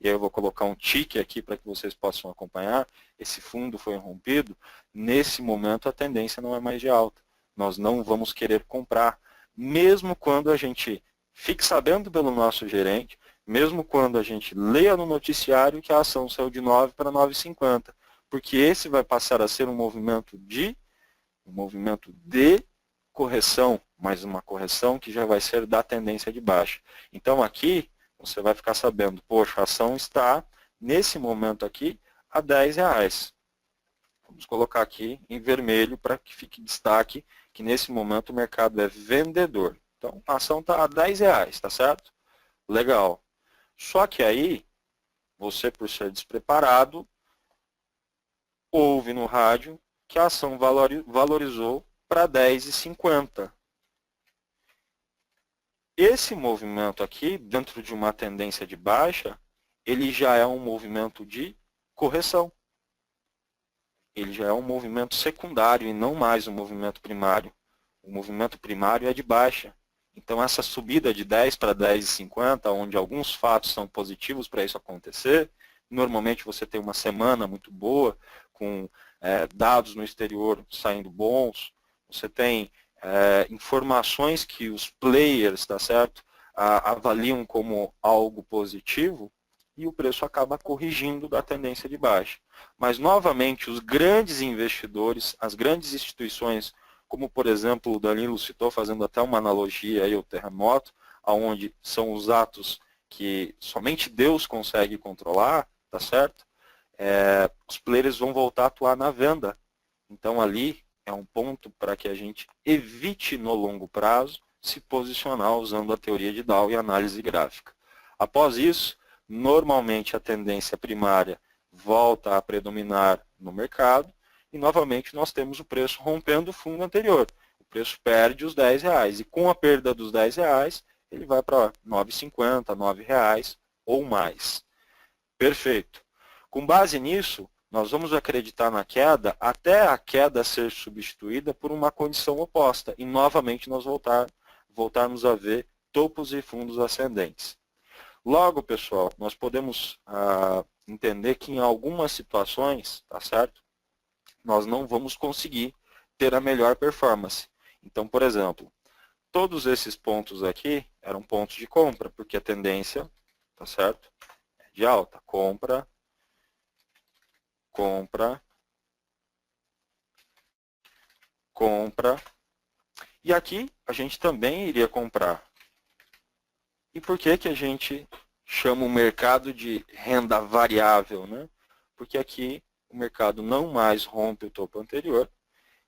e aí eu vou colocar um tique aqui para que vocês possam acompanhar, esse fundo foi rompido, nesse momento a tendência não é mais de alta. Nós não vamos querer comprar, mesmo quando a gente fique sabendo pelo nosso gerente, mesmo quando a gente leia no noticiário que a ação saiu de 9 para 9,50, porque esse vai passar a ser um movimento de correção, mas uma correção que já vai ser da tendência de baixa. Então aqui você vai ficar sabendo, poxa, a ação está, nesse momento aqui, a R$10. Vamos colocar aqui em vermelho para que fique destaque que nesse momento o mercado é vendedor. Então a ação está a R$10, tá certo? Legal. Só que aí, você por ser despreparado, ouve no rádio que a ação valorizou para R$10,50. Esse movimento aqui, dentro de uma tendência de baixa, ele já é um movimento de correção. Ele já é um movimento secundário e não mais um movimento primário. O movimento primário é de baixa. Então, essa subida de 10 para 10,50, onde alguns fatos são positivos para isso acontecer, normalmente você tem uma semana muito boa, com dados no exterior saindo bons, você tem informações que os players, tá certo, avaliam como algo positivo, e o preço acaba corrigindo da tendência de baixa. Mas, novamente, os grandes investidores, as grandes instituições, como, por exemplo, o Danilo citou, fazendo até uma analogia aí ao terremoto, onde são os atos que somente Deus consegue controlar, tá certo? Os players vão voltar a atuar na venda. Então, ali é um ponto para que a gente evite, no longo prazo, se posicionar usando a teoria de Dow e análise gráfica. Após isso, normalmente a tendência primária volta a predominar no mercado e, novamente, nós temos o preço rompendo o fundo anterior. O preço perde os R$10 e, com a perda dos R$10, ele vai para R$9,50, R$9 ou mais. Perfeito. Com base nisso, nós vamos acreditar na queda até a queda ser substituída por uma condição oposta e, novamente, nós voltarmos a ver topos e fundos ascendentes. Logo, pessoal, nós podemos entender que em algumas situações, tá certo? Nós não vamos conseguir ter a melhor performance. Então, por exemplo, todos esses pontos aqui eram pontos de compra, porque a tendência, tá certo? É de alta, compra, compra, compra. E aqui a gente também iria comprar. E por que que a gente chama o mercado de renda variável, né? Porque aqui o mercado não mais rompe o topo anterior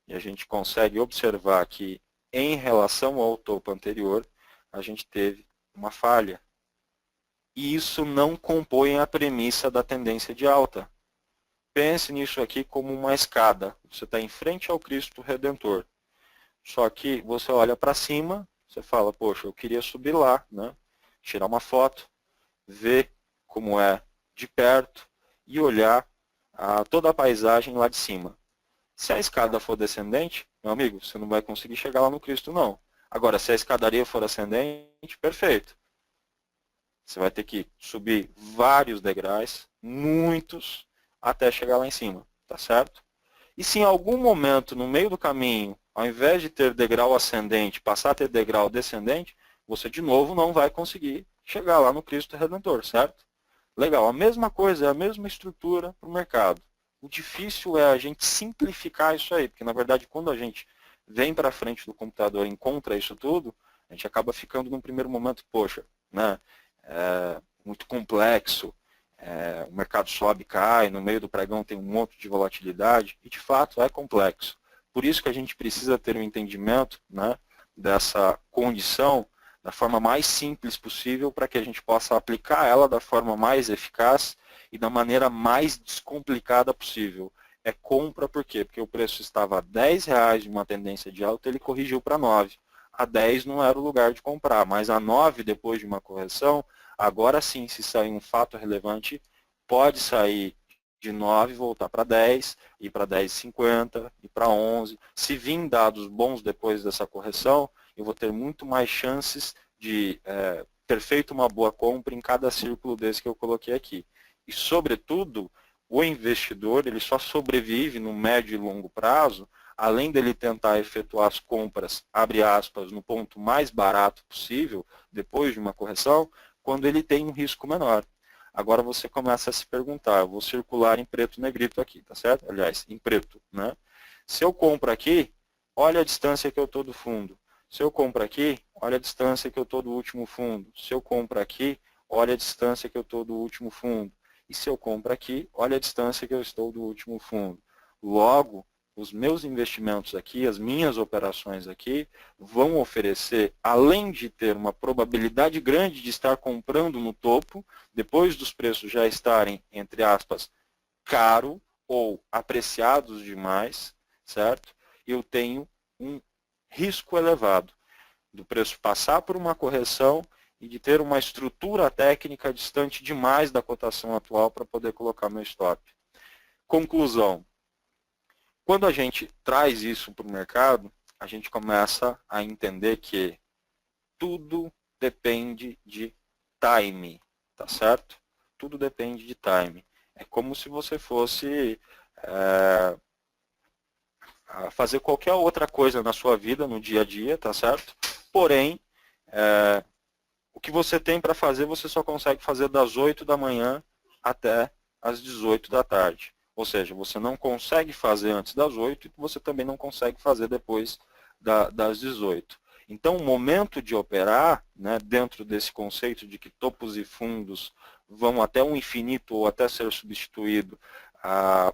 e a gente consegue observar que em relação ao topo anterior a gente teve uma falha. E isso não compõe a premissa da tendência de alta. Pense nisso aqui como uma escada. Você está em frente ao Cristo Redentor. Só que você olha para cima, você fala, poxa, eu queria subir lá, né? Tirar uma foto, ver como é de perto e olhar toda a paisagem lá de cima. Se a escada for descendente, meu amigo, você não vai conseguir chegar lá no Cristo, não. Agora, se a escadaria for ascendente, perfeito. Você vai ter que subir vários degraus, muitos, até chegar lá em cima, tá certo? E se em algum momento, no meio do caminho, ao invés de ter degrau ascendente, passar a ter degrau descendente, você de novo não vai conseguir chegar lá no Cristo Redentor, certo? Legal, a mesma coisa, é a mesma estrutura para o mercado. O difícil é a gente simplificar isso aí, porque na verdade quando a gente vem para frente do computador e encontra isso tudo, a gente acaba ficando num primeiro momento, poxa, né, muito complexo, o mercado sobe e cai, no meio do pregão tem um monte de volatilidade, e de fato é complexo. Por isso que a gente precisa ter um entendimento, né, dessa condição da forma mais simples possível para que a gente possa aplicar ela da forma mais eficaz e da maneira mais descomplicada possível. É compra por quê? Porque o preço estava a R$10 de uma tendência de alta, ele corrigiu para 9. A 10 não era o lugar de comprar, mas a 9, depois de uma correção, agora sim, se sair um fato relevante, pode sair de 9 voltar para 10, ir para 10,50, ir para 11. Se vir dados bons depois dessa correção, eu vou ter muito mais chances de ter feito uma boa compra em cada círculo desse que eu coloquei aqui. E, sobretudo, o investidor ele só sobrevive no médio e longo prazo, além dele tentar efetuar as compras, abre aspas, no ponto mais barato possível, depois de uma correção, quando ele tem um risco menor. Agora você começa a se perguntar, eu vou circular em preto e negrito aqui, tá certo? Aliás, em preto, né? Se eu compro aqui, olha a distância que eu estou do fundo. Se eu compro aqui, olha a distância que eu estou do último fundo. Se eu compro aqui, olha a distância que eu estou do último fundo. E se eu compro aqui, olha a distância que eu estou do último fundo. Logo, os meus investimentos aqui, as minhas operações aqui, vão oferecer, além de ter uma probabilidade grande de estar comprando no topo, depois dos preços já estarem, entre aspas, caro ou apreciados demais, certo? Eu tenho um risco elevado do preço passar por uma correção e de ter uma estrutura técnica distante demais da cotação atual para poder colocar meu stop. Conclusão. Quando a gente traz isso para o mercado, a gente começa a entender que tudo depende de time, tá certo? Tudo depende de time. É como se você fosse fazer qualquer outra coisa na sua vida, no dia a dia, tá certo? Porém, o que você tem para fazer, você só consegue fazer das 8 da manhã até as 18 da tarde. Ou seja, você não consegue fazer antes das 8 e você também não consegue fazer depois das 18. Então, o momento de operar, né, dentro desse conceito de que topos e fundos vão até o infinito ou até ser substituído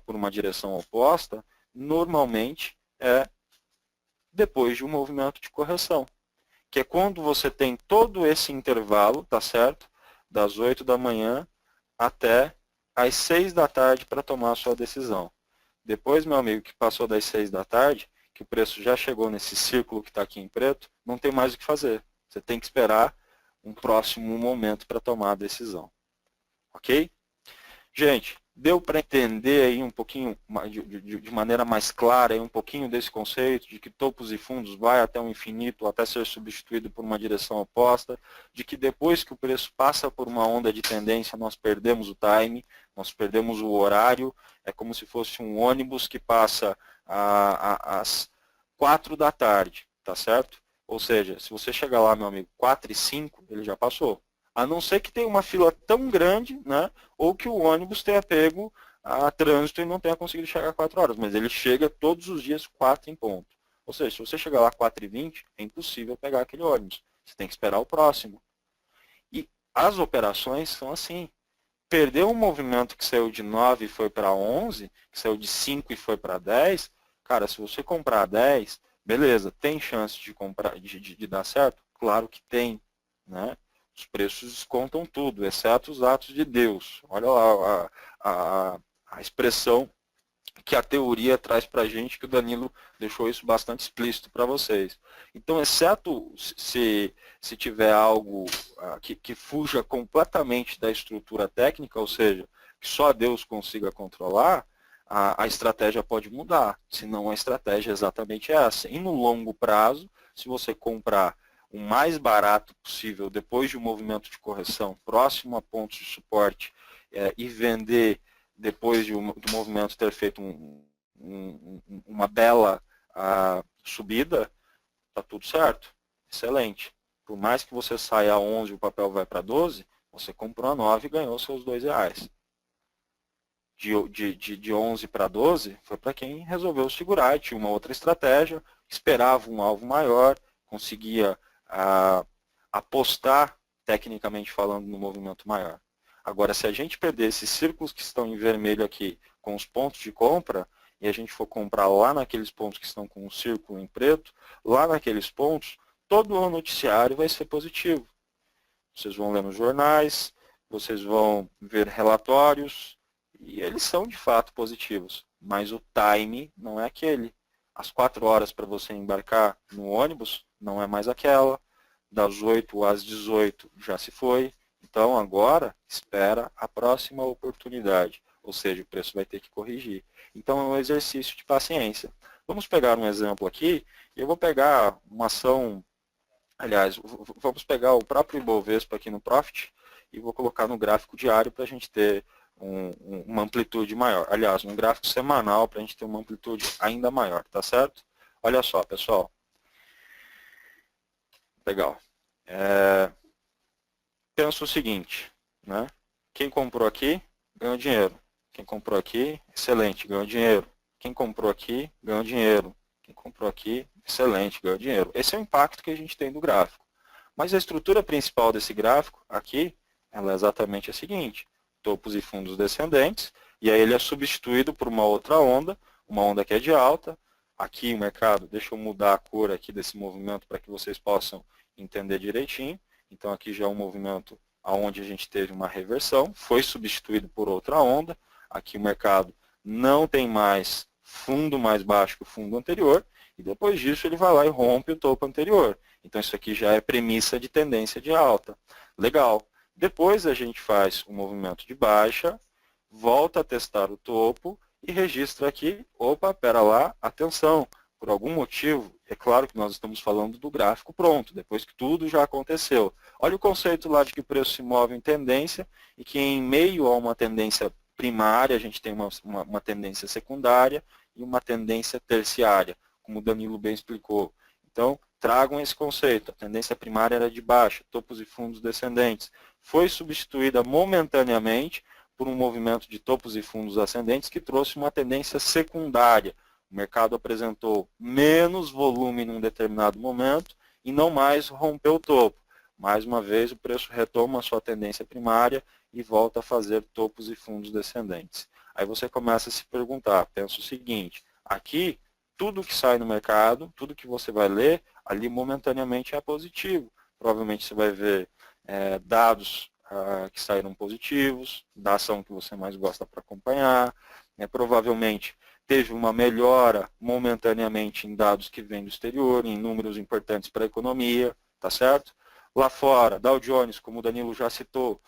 por uma direção oposta, normalmente é depois de um movimento de correção, que é quando você tem todo esse intervalo, tá certo? Das 8 da manhã até às 6 da tarde para tomar a sua decisão. Depois, meu amigo, que passou das 6 da tarde, que o preço já chegou nesse círculo que está aqui em preto, não tem mais o que fazer. Você tem que esperar um próximo momento para tomar a decisão. Ok? Gente, deu para entender aí um pouquinho, de maneira mais clara, aí um pouquinho desse conceito de que topos e fundos vai até o infinito, até ser substituído por uma direção oposta, de que depois que o preço passa por uma onda de tendência, nós perdemos o time, nós perdemos o horário, é como se fosse um ônibus que passa às 4 da tarde, tá certo? Ou seja, se você chegar lá, meu amigo, 4h05, ele já passou. A não ser que tenha uma fila tão grande, né, ou que o ônibus tenha pego a trânsito e não tenha conseguido chegar 4 horas, mas ele chega todos os dias 4 em ponto. Ou seja, se você chegar lá 4h20, é impossível pegar aquele ônibus. Você tem que esperar o próximo. E as operações são assim. Perdeu um movimento que saiu de 9 e foi para 11, que saiu de 5 e foi para 10, cara, se você comprar 10, beleza, tem chance de comprar, de dar certo? Claro que tem, né? Os preços descontam tudo, exceto os atos de Deus. Olha lá a expressão que a teoria traz para a gente, que o Danilo deixou isso bastante explícito para vocês. Então, exceto se tiver algo que fuja completamente da estrutura técnica, ou seja, que só Deus consiga controlar, a estratégia pode mudar, senão a estratégia é exatamente essa. E no longo prazo, se você comprar o mais barato possível depois de um movimento de correção próximo a pontos de suporte e vender depois do movimento ter feito uma bela subida, está tudo certo. Excelente. Por mais que você saia a 11 e o papel vai para 12, você comprou a 9 e ganhou seus R$2. de 11 para 12 foi para quem resolveu segurar, tinha uma outra estratégia, esperava um alvo maior, conseguia apostar, tecnicamente falando, no movimento maior. Agora, se a gente perder esses círculos que estão em vermelho aqui com os pontos de compra, e a gente for comprar lá naqueles pontos que estão com o círculo em preto, lá naqueles pontos, todo o noticiário vai ser positivo. Vocês vão ler nos jornais, vocês vão ver relatórios, e eles são de fato positivos, mas o time não é aquele. As 4 horas para você embarcar no ônibus não é mais aquela, das 8 às 18 já se foi, então agora espera a próxima oportunidade, ou seja, o preço vai ter que corrigir. Então é um exercício de paciência. Vamos pegar um exemplo aqui, eu vou pegar uma ação, aliás, vamos pegar o próprio Ibovespa aqui no Profit e vou colocar no gráfico diário para a gente ter uma amplitude maior. Aliás, no gráfico semanal para a gente ter uma amplitude ainda maior, tá certo? Olha só, pessoal. Legal. Pensa o seguinte, né? Quem comprou aqui, ganhou dinheiro. Quem comprou aqui, excelente, ganhou dinheiro. Quem comprou aqui, ganhou dinheiro. Quem comprou aqui, excelente, ganhou dinheiro. Esse é o impacto que a gente tem do gráfico. Mas a estrutura principal desse gráfico, aqui, ela é exatamente a seguinte. Topos e fundos descendentes, e aí ele é substituído por uma outra onda, uma onda que é de alta. Aqui o mercado, deixa eu mudar a cor aqui desse movimento para que vocês possam entender direitinho. Então aqui já é um movimento onde a gente teve uma reversão, foi substituído por outra onda. Aqui o mercado não tem mais fundo mais baixo que o fundo anterior, e depois disso ele vai lá e rompe o topo anterior. Então isso aqui já é premissa de tendência de alta. Legal. Depois a gente faz um movimento de baixa, volta a testar o topo e registra aqui, opa, pera lá, atenção, por algum motivo, é claro que nós estamos falando do gráfico pronto, depois que tudo já aconteceu. Olha o conceito lá de que o preço se move em tendência e que em meio a uma tendência primária, a gente tem uma tendência secundária e uma tendência terciária, como o Danilo bem explicou. Então, tragam esse conceito. A tendência primária era de baixa, topos e fundos descendentes. Foi substituída momentaneamente por um movimento de topos e fundos ascendentes que trouxe uma tendência secundária. O mercado apresentou menos volume num determinado momento e não mais rompeu o topo. Mais uma vez, o preço retoma a sua tendência primária e volta a fazer topos e fundos descendentes. Aí você começa a se perguntar, pensa o seguinte, aqui, tudo que sai no mercado, tudo que você vai ler, ali momentaneamente é positivo. Provavelmente você vai ver dados que saíram positivos, da ação que você mais gosta para acompanhar. Provavelmente teve uma melhora momentaneamente em dados que vêm do exterior, em números importantes para a economia, tá certo? Lá fora, Dow Jones, como o Danilo já citou,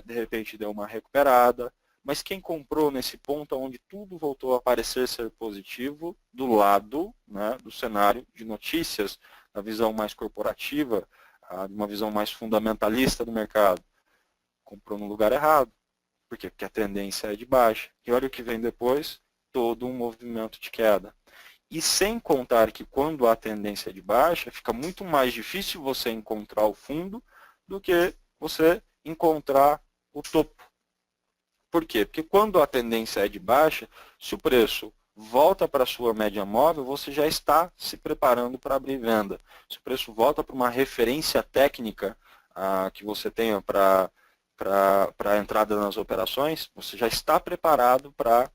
de repente deu uma recuperada. Mas quem comprou nesse ponto onde tudo voltou a parecer ser positivo, do lado, né, do cenário de notícias, da visão mais corporativa, uma visão mais fundamentalista do mercado, comprou no lugar errado. Por quê? Porque a tendência é de baixa. E olha o que vem depois, todo um movimento de queda. E sem contar que quando a tendência é de baixa, fica muito mais difícil você encontrar o fundo do que você encontrar o topo. Por quê? Porque quando a tendência é de baixa, se o preço volta para a sua média móvel, você já está se preparando para abrir venda. Se o preço volta para uma referência técnica que você tenha para a entrada nas operações, você já está preparado para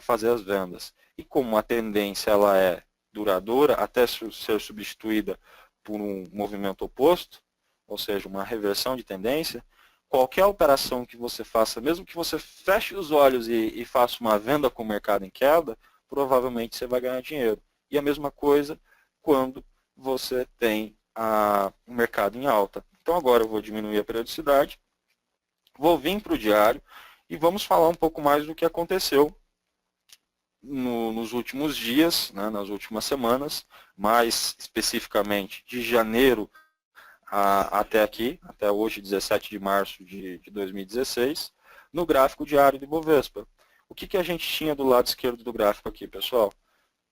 fazer as vendas. E como a tendência ela é duradoura, até ser substituída por um movimento oposto, ou seja, uma reversão de tendência, qualquer operação que você faça, mesmo que você feche os olhos e faça uma venda com o mercado em queda, provavelmente você vai ganhar dinheiro. E a mesma coisa quando você tem o mercado em alta. Então agora eu vou diminuir a periodicidade, vou vir para o diário e vamos falar um pouco mais do que aconteceu nos últimos dias, né, nas últimas semanas, mais especificamente de janeiro até aqui, até hoje, 17 de março de 2016, no gráfico diário de Bovespa. O que a gente tinha do lado esquerdo do gráfico aqui, pessoal?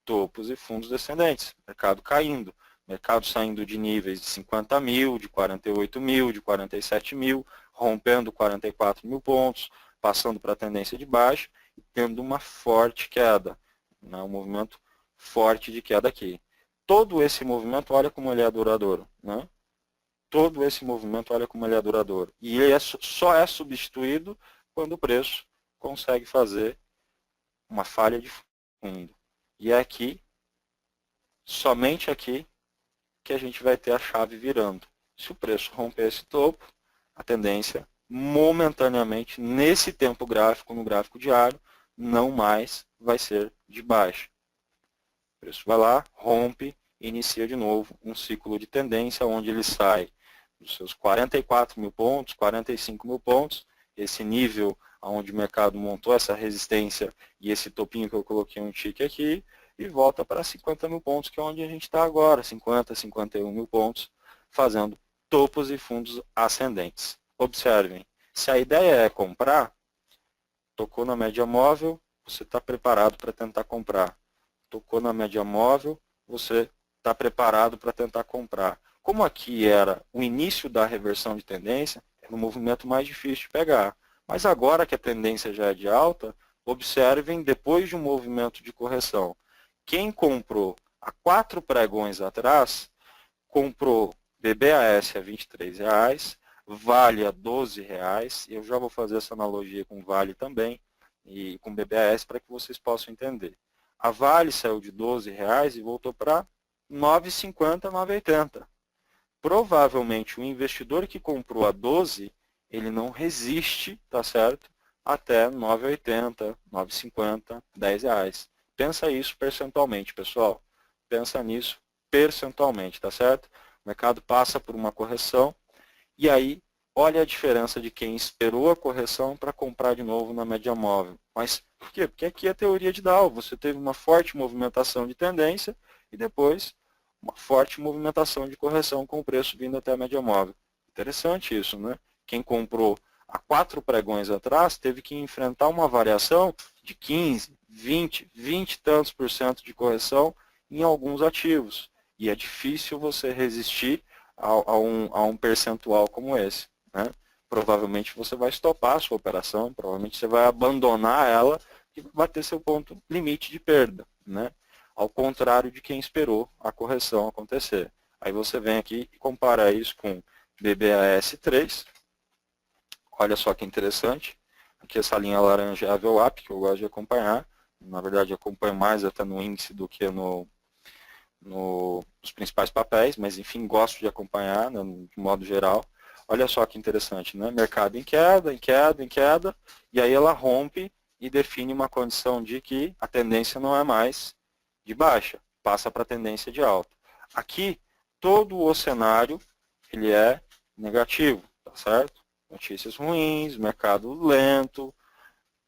Topos e fundos descendentes, mercado caindo, mercado saindo de níveis de 50 mil, de 48 mil, de 47 mil, rompendo 44 mil pontos, passando para a tendência de baixa e tendo uma forte queda, né? Um movimento forte de queda aqui. Todo esse movimento, olha como ele é duradouro, né? Todo esse movimento, olha como ele é duradouro. E ele só é substituído quando o preço consegue fazer uma falha de fundo. E é aqui, somente aqui, que a gente vai ter a chave virando. Se o preço romper esse topo, a tendência, momentaneamente, nesse tempo gráfico, no gráfico diário, não mais vai ser de baixa. O preço vai lá, rompe, e inicia de novo um ciclo de tendência, onde ele sai dos seus 44 mil pontos, 45 mil pontos, esse nível onde o mercado montou essa resistência e esse topinho que eu coloquei um tique aqui, e volta para 50 mil pontos, que é onde a gente está agora, 50, 51 mil pontos, fazendo topos e fundos ascendentes. Observem, se a ideia é comprar, tocou na média móvel, você está preparado para tentar comprar. Tocou na média móvel, você está preparado para tentar comprar. Como aqui era o início da reversão de tendência, é um movimento mais difícil de pegar. Mas agora que a tendência já é de alta, observem, depois de um movimento de correção, quem comprou há 4 pregões atrás, comprou BBAS a R$23, Vale a R$12, eu já vou fazer essa analogia com Vale também, e com BBAS para que vocês possam entender. A Vale saiu de R$12 e voltou para R$9,50, R$9,80. Provavelmente o investidor que comprou a 12, ele não resiste, tá certo? Até R$9,80, R$9,50, R$10. Pensa isso percentualmente, pessoal. Pensa nisso percentualmente, tá certo? O mercado passa por uma correção e aí olha a diferença de quem esperou a correção para comprar de novo na média móvel. Mas por quê? Porque aqui é a teoria de Dow. Você teve uma forte movimentação de tendência e depois uma forte movimentação de correção com o preço vindo até a média móvel. Interessante isso, né? Quem comprou há 4 pregões atrás teve que enfrentar uma variação de 15, 20 e tantos por cento de correção em alguns ativos. E é difícil você resistir a um percentual como esse, né? Provavelmente você vai estopar a sua operação, provavelmente você vai abandonar ela e vai ter seu ponto limite de perda, né? Ao contrário de quem esperou a correção acontecer. Aí você vem aqui e compara isso com BBAS3. Olha só que interessante. Aqui essa linha laranja é a VWAP, que eu gosto de acompanhar. Na verdade, eu acompanho mais até no índice do que nos principais papéis, mas enfim, gosto de acompanhar, né, de modo geral. Olha só que interessante, né? Mercado em queda, em queda, em queda, e aí ela rompe e define uma condição de que a tendência não é mais de baixa, passa para a tendência de alta. Aqui, todo o cenário ele é negativo, tá certo? Notícias ruins, mercado lento,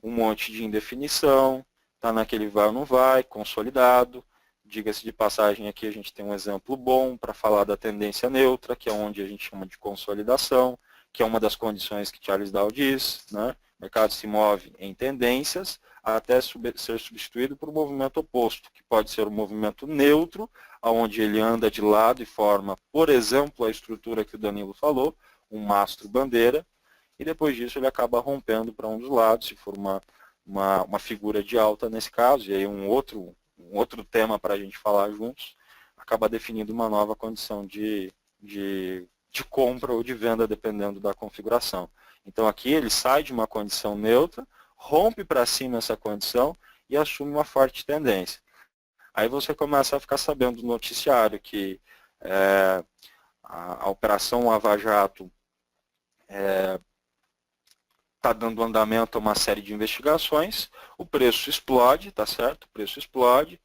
um monte de indefinição, está naquele vai ou não vai, consolidado. Diga-se de passagem, aqui a gente tem um exemplo bom para falar da tendência neutra, que é onde a gente chama de consolidação, que é uma das condições que Charles Dow diz, né? O mercado se move em tendências até ser substituído por um movimento oposto, que pode ser um movimento neutro, onde ele anda de lado e forma, por exemplo, a estrutura que o Danilo falou, um mastro-bandeira, e depois disso ele acaba rompendo para um dos lados, se for uma figura de alta nesse caso, e aí um outro tema para a gente falar juntos, acaba definindo uma nova condição de compra ou de venda, dependendo da configuração. Então aqui ele sai de uma condição neutra, rompe para cima essa condição e assume uma forte tendência. Aí você começa a ficar sabendo do noticiário que a Operação Lava Jato está dando andamento a uma série de investigações, o preço explode, tá certo? O preço explode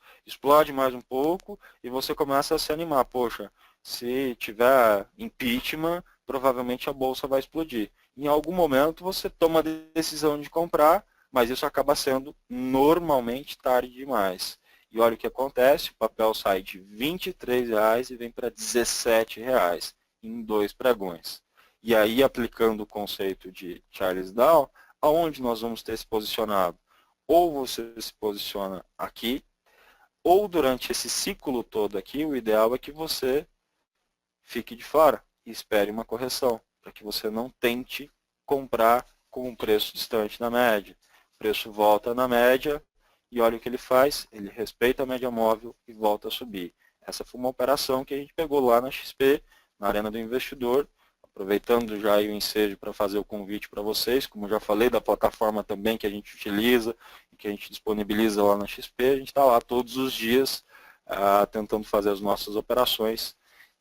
mais um pouco e você começa a se animar. Poxa, se tiver impeachment, provavelmente a bolsa vai explodir. Em algum momento você toma a decisão de comprar, mas isso acaba sendo normalmente tarde demais. E olha o que acontece, o papel sai de R$23 e vem para R$17 em 2 pregões. E aí, aplicando o conceito de Charles Dow, aonde nós vamos ter se posicionado? Ou você se posiciona aqui, ou durante esse ciclo todo aqui, o ideal é que você fique de fora e espere uma correção, para que você não tente comprar com um preço distante da média. O preço volta na média e olha o que ele faz, ele respeita a média móvel e volta a subir. Essa foi uma operação que a gente pegou lá na XP, na Arena do Investidor, aproveitando já aí o ensejo para fazer o convite para vocês, como já falei da plataforma também que a gente utiliza e que a gente disponibiliza lá na XP, a gente está lá todos os dias tentando fazer as nossas operações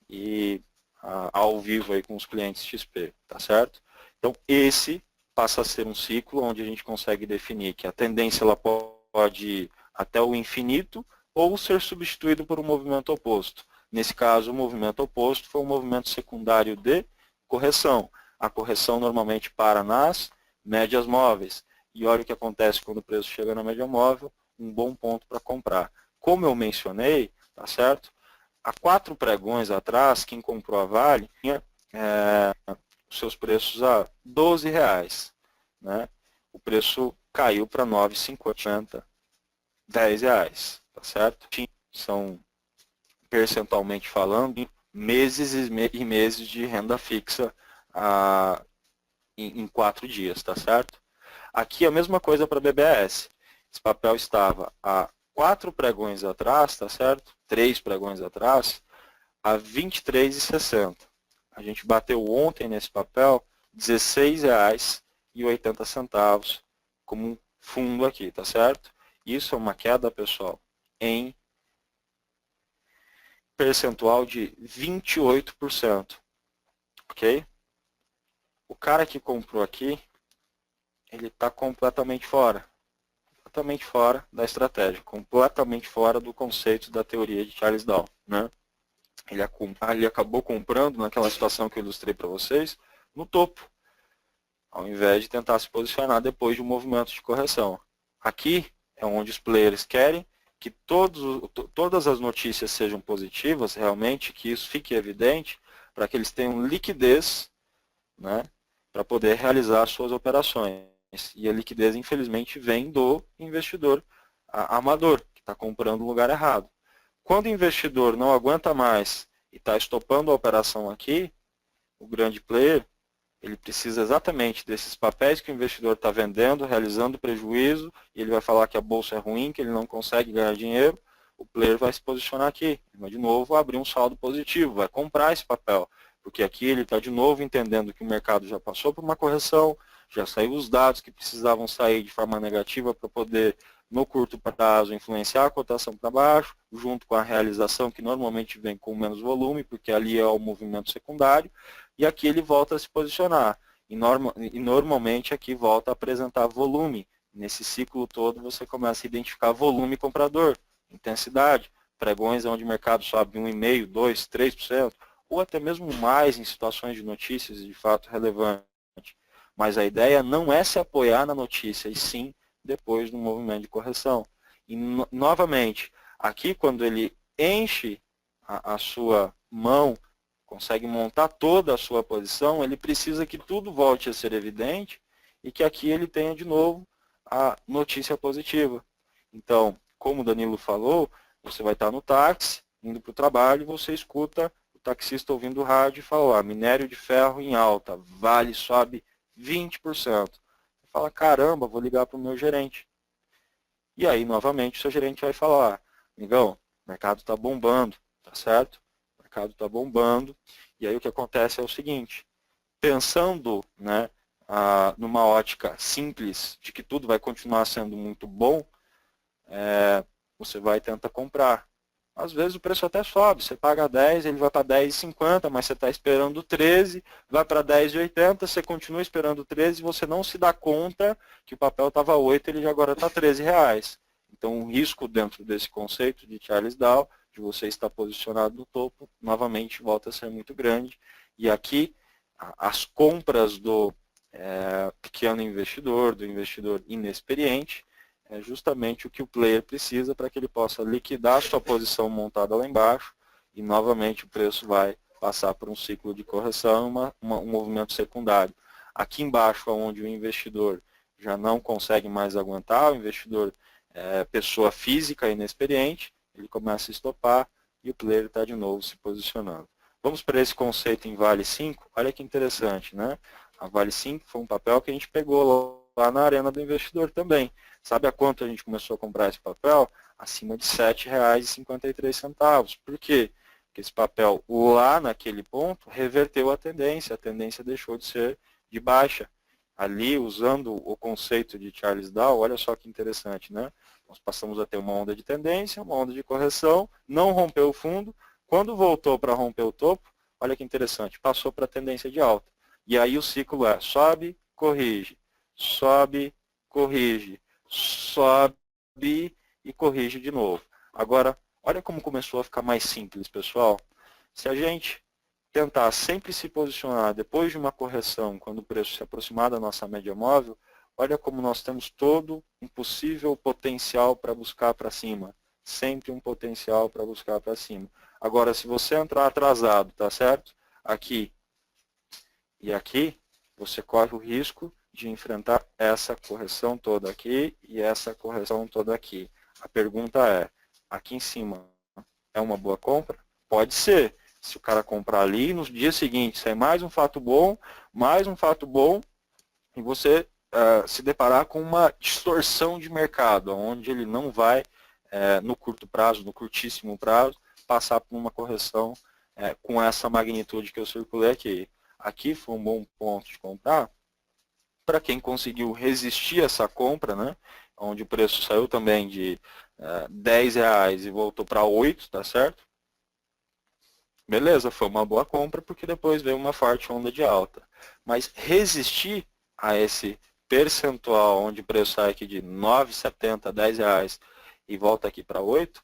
e ao vivo aí com os clientes XP, tá certo? Então esse passa a ser um ciclo onde a gente consegue definir que a tendência ela pode ir até o infinito ou ser substituído por um movimento oposto. Nesse caso, o movimento oposto foi um movimento secundário de correção. A correção normalmente para nas médias móveis. E olha o que acontece quando o preço chega na média móvel, um bom ponto para comprar. Como eu mencionei, tá certo? Há 4 pregões atrás, quem comprou a Vale tinha os seus preços a R$12, né? O preço caiu para R$9,50, R$10, tá certo? São, percentualmente falando, meses e meses de renda fixa em 4 dias, tá certo? Aqui a mesma coisa para a BBS. Esse papel estava há 4 pregões atrás, tá certo? 3 pregões atrás, a R$23,60. A gente bateu ontem nesse papel R$16,80 como um fundo aqui, tá certo? Isso é uma queda, pessoal, em percentual de 28%, ok? O cara que comprou aqui, ele está completamente fora da estratégia, completamente fora do conceito da teoria de Charles Dow, né? Ele acabou comprando naquela situação que eu ilustrei para vocês, no topo, ao invés de tentar se posicionar depois de um movimento de correção. Aqui é onde os players querem que todas as notícias sejam positivas, realmente, que isso fique evidente, para que eles tenham liquidez, né, para poder realizar as suas operações. E a liquidez, infelizmente, vem do investidor amador, que está comprando no lugar errado. Quando o investidor não aguenta mais e está estopando a operação aqui, o grande player, ele precisa exatamente desses papéis que o investidor está vendendo, realizando prejuízo, e ele vai falar que a bolsa é ruim, que ele não consegue ganhar dinheiro, o player vai se posicionar aqui. Ele vai de novo abrir um saldo positivo, vai comprar esse papel, porque aqui ele está de novo entendendo que o mercado já passou por uma correção, já saiu os dados que precisavam sair de forma negativa para poder, no curto prazo, influenciar a cotação para baixo, junto com a realização que normalmente vem com menos volume, porque ali é o movimento secundário, e aqui ele volta a se posicionar. E normalmente aqui volta a apresentar volume. Nesse ciclo todo você começa a identificar volume comprador, intensidade, pregões onde o mercado sobe 1,5%, 2%, 3%, ou até mesmo mais em situações de notícias de fato relevante. Mas a ideia não é se apoiar na notícia, e sim depois do movimento de correção. E, novamente, aqui quando ele enche a sua mão, consegue montar toda a sua posição, ele precisa que tudo volte a ser evidente e que aqui ele tenha de novo a notícia positiva. Então, como o Danilo falou, você vai estar no táxi, indo para o trabalho, e você escuta o taxista ouvindo o rádio e fala, minério de ferro em alta, Vale sobe 20%. Você fala, caramba, vou ligar para o meu gerente. E aí, novamente, o seu gerente vai falar, amigão, o mercado está bombando, tá certo? O mercado está bombando. E aí o que acontece é o seguinte, pensando, né, numa ótica simples de que tudo vai continuar sendo muito bom, você vai tentar comprar. Às vezes o preço até sobe, você paga 10, ele vai para 10,50, mas você está esperando 13, vai para 10,80, você continua esperando 13 e você não se dá conta que o papel estava 8, ele agora está 13 reais. Então o risco dentro desse conceito de Charles Dow, de você estar posicionado no topo, novamente volta a ser muito grande. E aqui as compras do pequeno investidor, do investidor inexperiente, é justamente o que o player precisa para que ele possa liquidar a sua posição montada lá embaixo e novamente o preço vai passar por um ciclo de correção, um movimento secundário. Aqui embaixo, onde o investidor já não consegue mais aguentar, o investidor pessoa física inexperiente, ele começa a estopar e o player está de novo se posicionando. Vamos para esse conceito em Vale 5, olha que interessante, né? A Vale 5 foi um papel que a gente pegou lá na Arena do Investidor também. Sabe a quanto a gente começou a comprar esse papel? Acima de R$ 7,53. Por quê? Porque esse papel lá naquele ponto reverteu a tendência deixou de ser de baixa. Ali, usando o conceito de Charles Dow, olha só que interessante, né? Nós passamos a ter uma onda de tendência, uma onda de correção, não rompeu o fundo, quando voltou para romper o topo, olha que interessante, passou para a tendência de alta. E aí o ciclo é sobe, corrige, sobe, corrige, sobe e corrige de novo. Agora, olha como começou a ficar mais simples, pessoal. Se a gente tentar sempre se posicionar depois de uma correção, quando o preço se aproximar da nossa média móvel, olha como nós temos todo um possível potencial para buscar para cima. Sempre um potencial para buscar para cima. Agora, se você entrar atrasado, tá certo? Aqui e aqui, você corre o risco de enfrentar essa correção toda aqui e essa correção toda aqui. A pergunta é, aqui em cima é uma boa compra? Pode ser. Se o cara comprar ali, no dia seguinte sai mais um fato bom, e você se deparar com uma distorção de mercado, onde ele não vai, no curto prazo, no curtíssimo prazo, passar por uma correção com essa magnitude que eu circulei aqui. Aqui foi um bom ponto de comprar para quem conseguiu resistir a essa compra, né? Onde o preço saiu também de R$ 10 e voltou para 8, tá certo? Beleza, foi uma boa compra porque depois veio uma forte onda de alta. Mas resistir a esse percentual onde o preço sai aqui de 9,70 a R$ 10 e volta aqui para 8,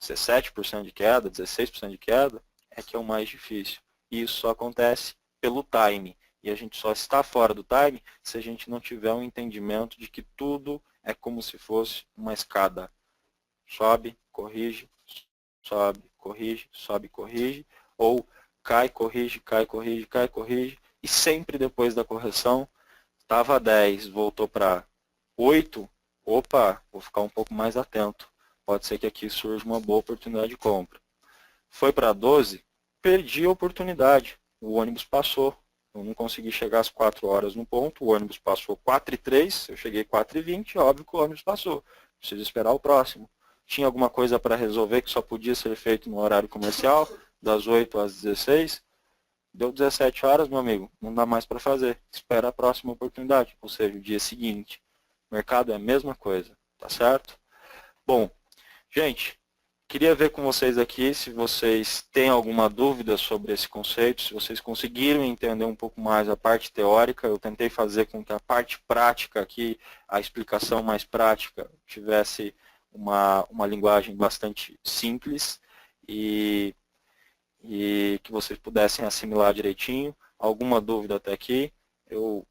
17% de queda, 16% de queda, é que é o mais difícil. E isso só acontece pelo time. E a gente só está fora do time se a gente não tiver um entendimento de que tudo é como se fosse uma escada. Sobe, corrige, sobe, corrige, sobe, corrige, ou cai, corrige, cai, corrige, cai, corrige, e sempre depois da correção, estava 10, voltou para 8, opa, vou ficar um pouco mais atento. Pode ser que aqui surja uma boa oportunidade de compra. Foi para 12, perdi a oportunidade. O ônibus passou. Eu não consegui chegar às 4 horas no ponto, o ônibus passou 4h03, eu cheguei 4h20, óbvio que o ônibus passou. Preciso esperar o próximo. Tinha alguma coisa para resolver que só podia ser feito no horário comercial, das 8 às 16. Deu 17 horas, meu amigo, não dá mais para fazer. Espera a próxima oportunidade, ou seja, o dia seguinte. O mercado é a mesma coisa, tá certo? Bom, gente, queria ver com vocês aqui se vocês têm alguma dúvida sobre esse conceito, se vocês conseguiram entender um pouco mais a parte teórica. Eu tentei fazer com que a parte prática aqui, a explicação mais prática, tivesse uma linguagem bastante simples e que vocês pudessem assimilar direitinho. Alguma dúvida até aqui? Eu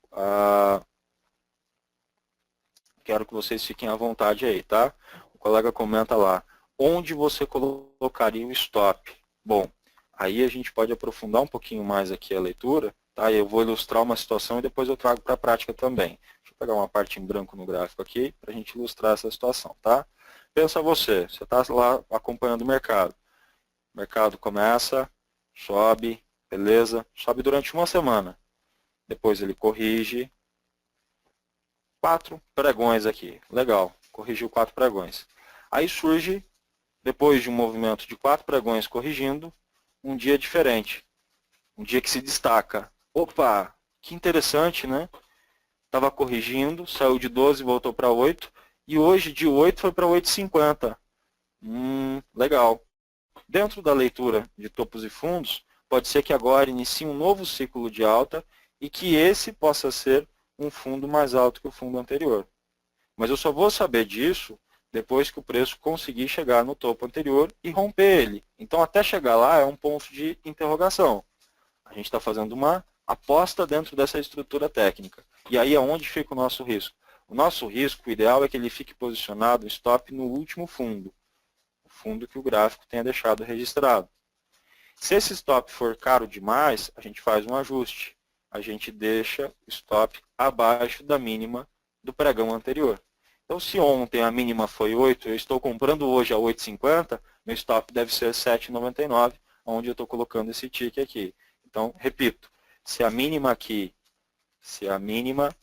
quero que vocês fiquem à vontade aí, tá? O colega comenta lá, onde você colocaria o stop? Bom, aí a gente pode aprofundar um pouquinho mais aqui a leitura, tá? Eu vou ilustrar uma situação e depois eu trago para a prática também. Deixa eu pegar uma parte em branco no gráfico aqui para a gente ilustrar essa situação, tá? Pensa você está lá acompanhando o mercado. O mercado começa, sobe, beleza, sobe durante uma semana. Depois ele corrige 4 pregões aqui. Legal, corrigiu 4 pregões. Aí surge, depois de um movimento de 4 pregões corrigindo, um dia diferente. Um dia que se destaca. Opa, que interessante, né? Estava corrigindo, saiu de 12 e voltou para 8. E hoje de 8 foi para 8,50. Legal. Dentro da leitura de topos e fundos, pode ser que agora inicie um novo ciclo de alta e que esse possa ser um fundo mais alto que o fundo anterior. Mas eu só vou saber disso depois que o preço conseguir chegar no topo anterior e romper ele. Então, até chegar lá é um ponto de interrogação. A gente está fazendo uma aposta dentro dessa estrutura técnica. E aí é onde fica o nosso risco. O nosso risco, o ideal é que ele fique posicionado em stop no último fundo. O fundo que o gráfico tenha deixado registrado. Se esse stop for caro demais, a gente faz um ajuste. A gente deixa o stop abaixo da mínima do pregão anterior. Então, se ontem a mínima foi 8, eu estou comprando hoje a 8,50, meu stop deve ser 7,99, onde eu estou colocando esse tick aqui. Então, repito, se a mínima aqui se a mínima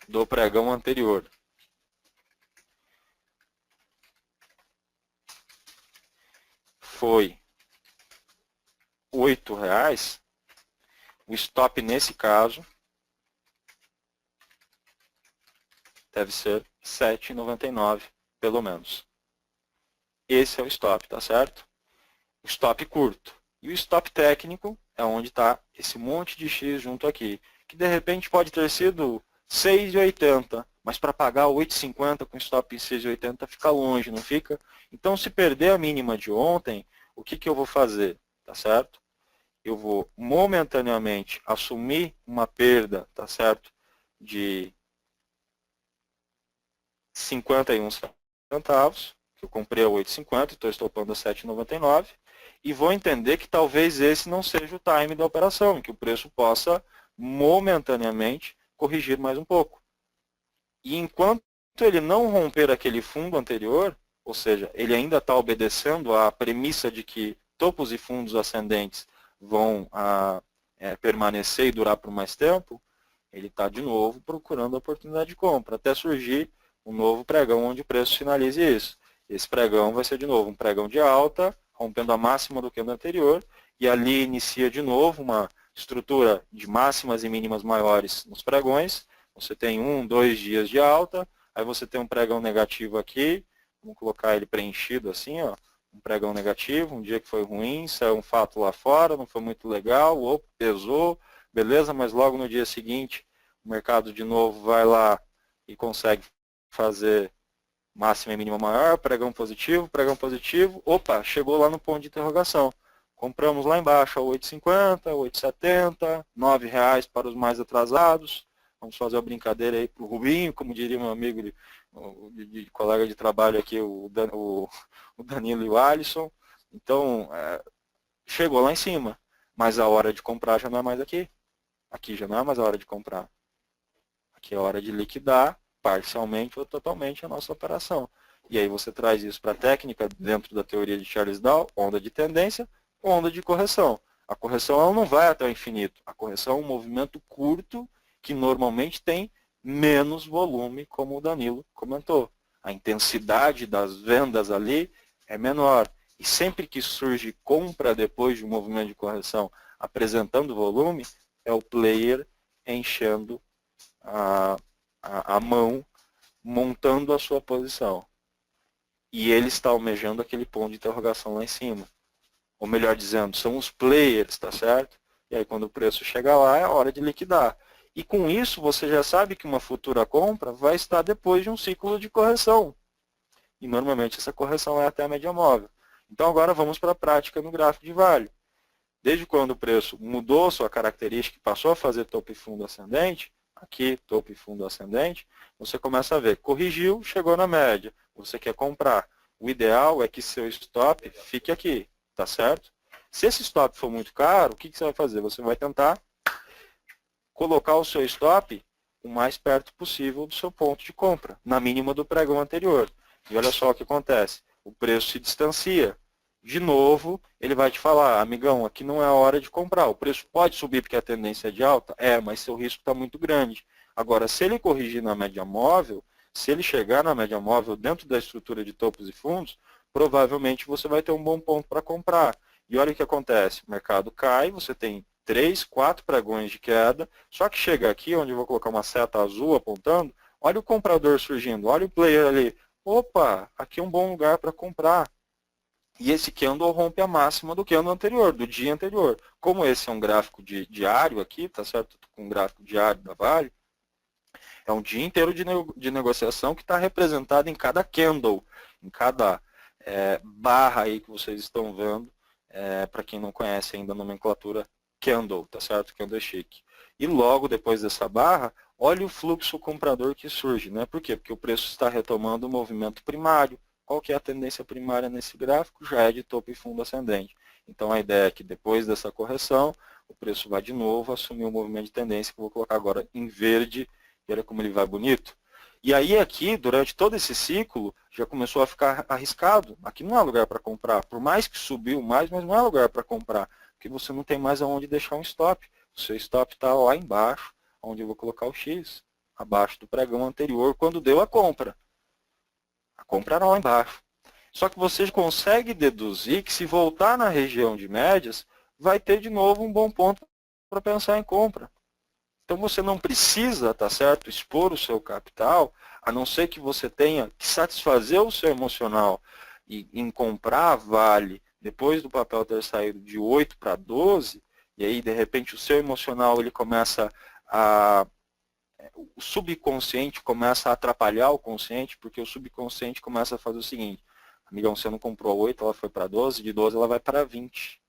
do pregão anterior foi R$8, o stop nesse caso deve ser R$ 7,99, pelo menos. Esse é o stop, tá certo? O stop curto. E o stop técnico é onde está esse monte de X junto aqui, que de repente pode ter sido 6,80, mas para pagar 8,50 com stop em 6,80 fica longe, não fica? Então, se perder a mínima de ontem, o que, que eu vou fazer? Tá certo? Eu vou momentaneamente assumir uma perda, tá certo? De 51 centavos, que eu comprei a 8,50, estou estopando a 7,99, e vou entender que talvez esse não seja o time da operação, que o preço possa momentaneamente corrigir mais um pouco. E enquanto ele não romper aquele fundo anterior, ou seja, ele ainda está obedecendo à premissa de que topos e fundos ascendentes vão permanecer e durar por mais tempo, ele está de novo procurando a oportunidade de compra, até surgir um novo pregão onde o preço sinalize isso. Esse pregão vai ser de novo um pregão de alta, rompendo a máxima do candle anterior, e ali inicia de novo uma estrutura de máximas e mínimas maiores nos pregões. Você tem 1, 2 dias de alta, aí você tem um pregão negativo aqui, vamos colocar ele preenchido assim, ó, um pregão negativo, um dia que foi ruim, saiu um fato lá fora, não foi muito legal, ou pesou, beleza, mas logo no dia seguinte o mercado de novo vai lá e consegue fazer máxima e mínima maior, pregão positivo, opa, chegou lá no ponto de interrogação. Compramos lá embaixo a 8,50, 8,70, R$ 9,00 para os mais atrasados. Vamos fazer uma brincadeira aí para o Rubinho, como diria meu amigo de colega de trabalho aqui, o Danilo e o Alisson. Então, chegou lá em cima, mas a hora de comprar já não é mais aqui. Aqui já não é mais a hora de comprar. Aqui é a hora de liquidar parcialmente ou totalmente a nossa operação. E aí você traz isso para a técnica dentro da teoria de Charles Dow, onda de tendência, onda de correção. A correção ela não vai até o infinito. A correção é um movimento curto que normalmente tem menos volume, como o Danilo comentou. A intensidade das vendas ali é menor. E sempre que surge compra depois de um movimento de correção apresentando volume, é o player enchendo a mão, montando a sua posição. E ele está almejando aquele ponto de interrogação lá em cima. Ou melhor dizendo, são os players, tá certo? E aí quando o preço chega lá, é hora de liquidar. E com isso, você já sabe que uma futura compra vai estar depois de um ciclo de correção. E normalmente essa correção é até a média móvel. Então agora vamos para a prática no gráfico de Vale. Desde quando o preço mudou sua característica e passou a fazer topo e fundo ascendente, aqui topo e fundo ascendente, você começa a ver, corrigiu, chegou na média, você quer comprar. O ideal é que seu stop fique aqui, tá certo? Se esse stop for muito caro, o que você vai fazer? Você vai tentar colocar o seu stop o mais perto possível do seu ponto de compra, na mínima do pregão anterior. E olha só o que acontece, o preço se distancia. De novo, ele vai te falar, amigão, aqui não é a hora de comprar. O preço pode subir porque a tendência é de alta? É, mas seu risco está muito grande. Agora, se ele corrigir na média móvel, se ele chegar na média móvel dentro da estrutura de topos e fundos, provavelmente você vai ter um bom ponto para comprar. E olha o que acontece, o mercado cai, você tem 3, 4 pregões de queda, só que chega aqui, onde eu vou colocar uma seta azul apontando, olha o comprador surgindo, olha o player ali. Opa, aqui é um bom lugar para comprar. E esse candle rompe a máxima do candle anterior, do dia anterior. Como esse é um gráfico diário aqui, tá certo? Com um gráfico diário da Vale, é um dia inteiro de negociação que está representado em cada candle, em cada barra aí que vocês estão vendo, para quem não conhece ainda a nomenclatura candle, tá certo? Candlestick. E logo depois dessa barra, olha o fluxo comprador que surge, né? Por quê? Porque o preço está retomando o movimento primário. Qual que é a tendência primária nesse gráfico? Já é de topo e fundo ascendente. Então a ideia é que depois dessa correção, o preço vai de novo assumir o movimento de tendência, que eu vou colocar agora em verde, e olha como ele vai bonito. E aí aqui, durante todo esse ciclo, já começou a ficar arriscado. Aqui não é lugar para comprar. Por mais que subiu mais, mas não é lugar para comprar. Porque você não tem mais aonde deixar um stop. O seu stop está lá embaixo, onde eu vou colocar o X abaixo do pregão anterior, quando deu a compra. A compra era lá embaixo. Só que você consegue deduzir que se voltar na região de médias, vai ter de novo um bom ponto para pensar em compra. Então você não precisa, tá certo, expor o seu capital, a não ser que você tenha que satisfazer o seu emocional e em comprar vale, depois do papel ter saído de 8 para 12, e aí de repente o seu emocional ele começa a o subconsciente começa a atrapalhar o consciente, porque o subconsciente começa a fazer o seguinte: amigão, você não comprou 8, ela foi para 12, de 12 ela vai para 20.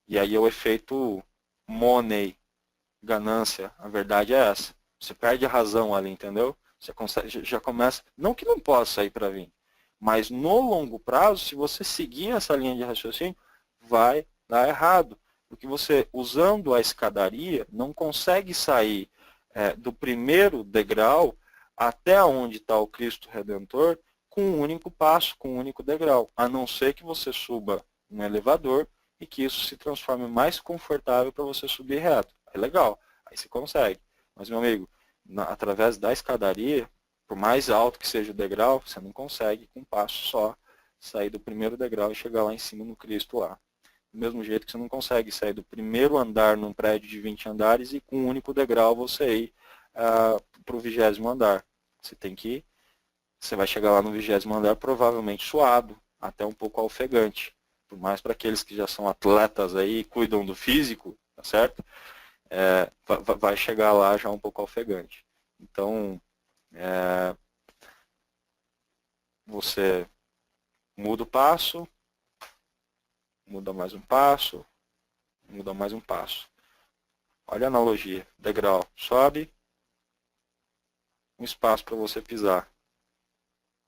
E aí é o efeito money, ganância. A verdade é essa. Você perde a razão ali, entendeu? Você consegue, já começa, não que não possa ir para 20, mas no longo prazo, se você seguir essa linha de raciocínio, vai dar errado. Porque você, usando a escadaria, não consegue sair do primeiro degrau até onde está o Cristo Redentor com um único passo, com um único degrau. A não ser que você suba um elevador e que isso se transforme mais confortável para você subir reto. É legal, aí você consegue. Mas, meu amigo, através da escadaria, por mais alto que seja o degrau, você não consegue, com um passo só, sair do primeiro degrau e chegar lá em cima no Cristo lá. Do mesmo jeito que você não consegue sair do primeiro andar num prédio de 20 andares e com um único degrau você ir para o 20º andar. Você vai chegar lá no 20º andar provavelmente suado, até um pouco ofegante. Por mais para aqueles que já são atletas aí, cuidam do físico, tá certo? Vai chegar lá já um pouco ofegante. Então, você muda o passo, muda mais um passo, muda mais um passo. Olha a analogia. Degrau, sobe, um espaço para você pisar.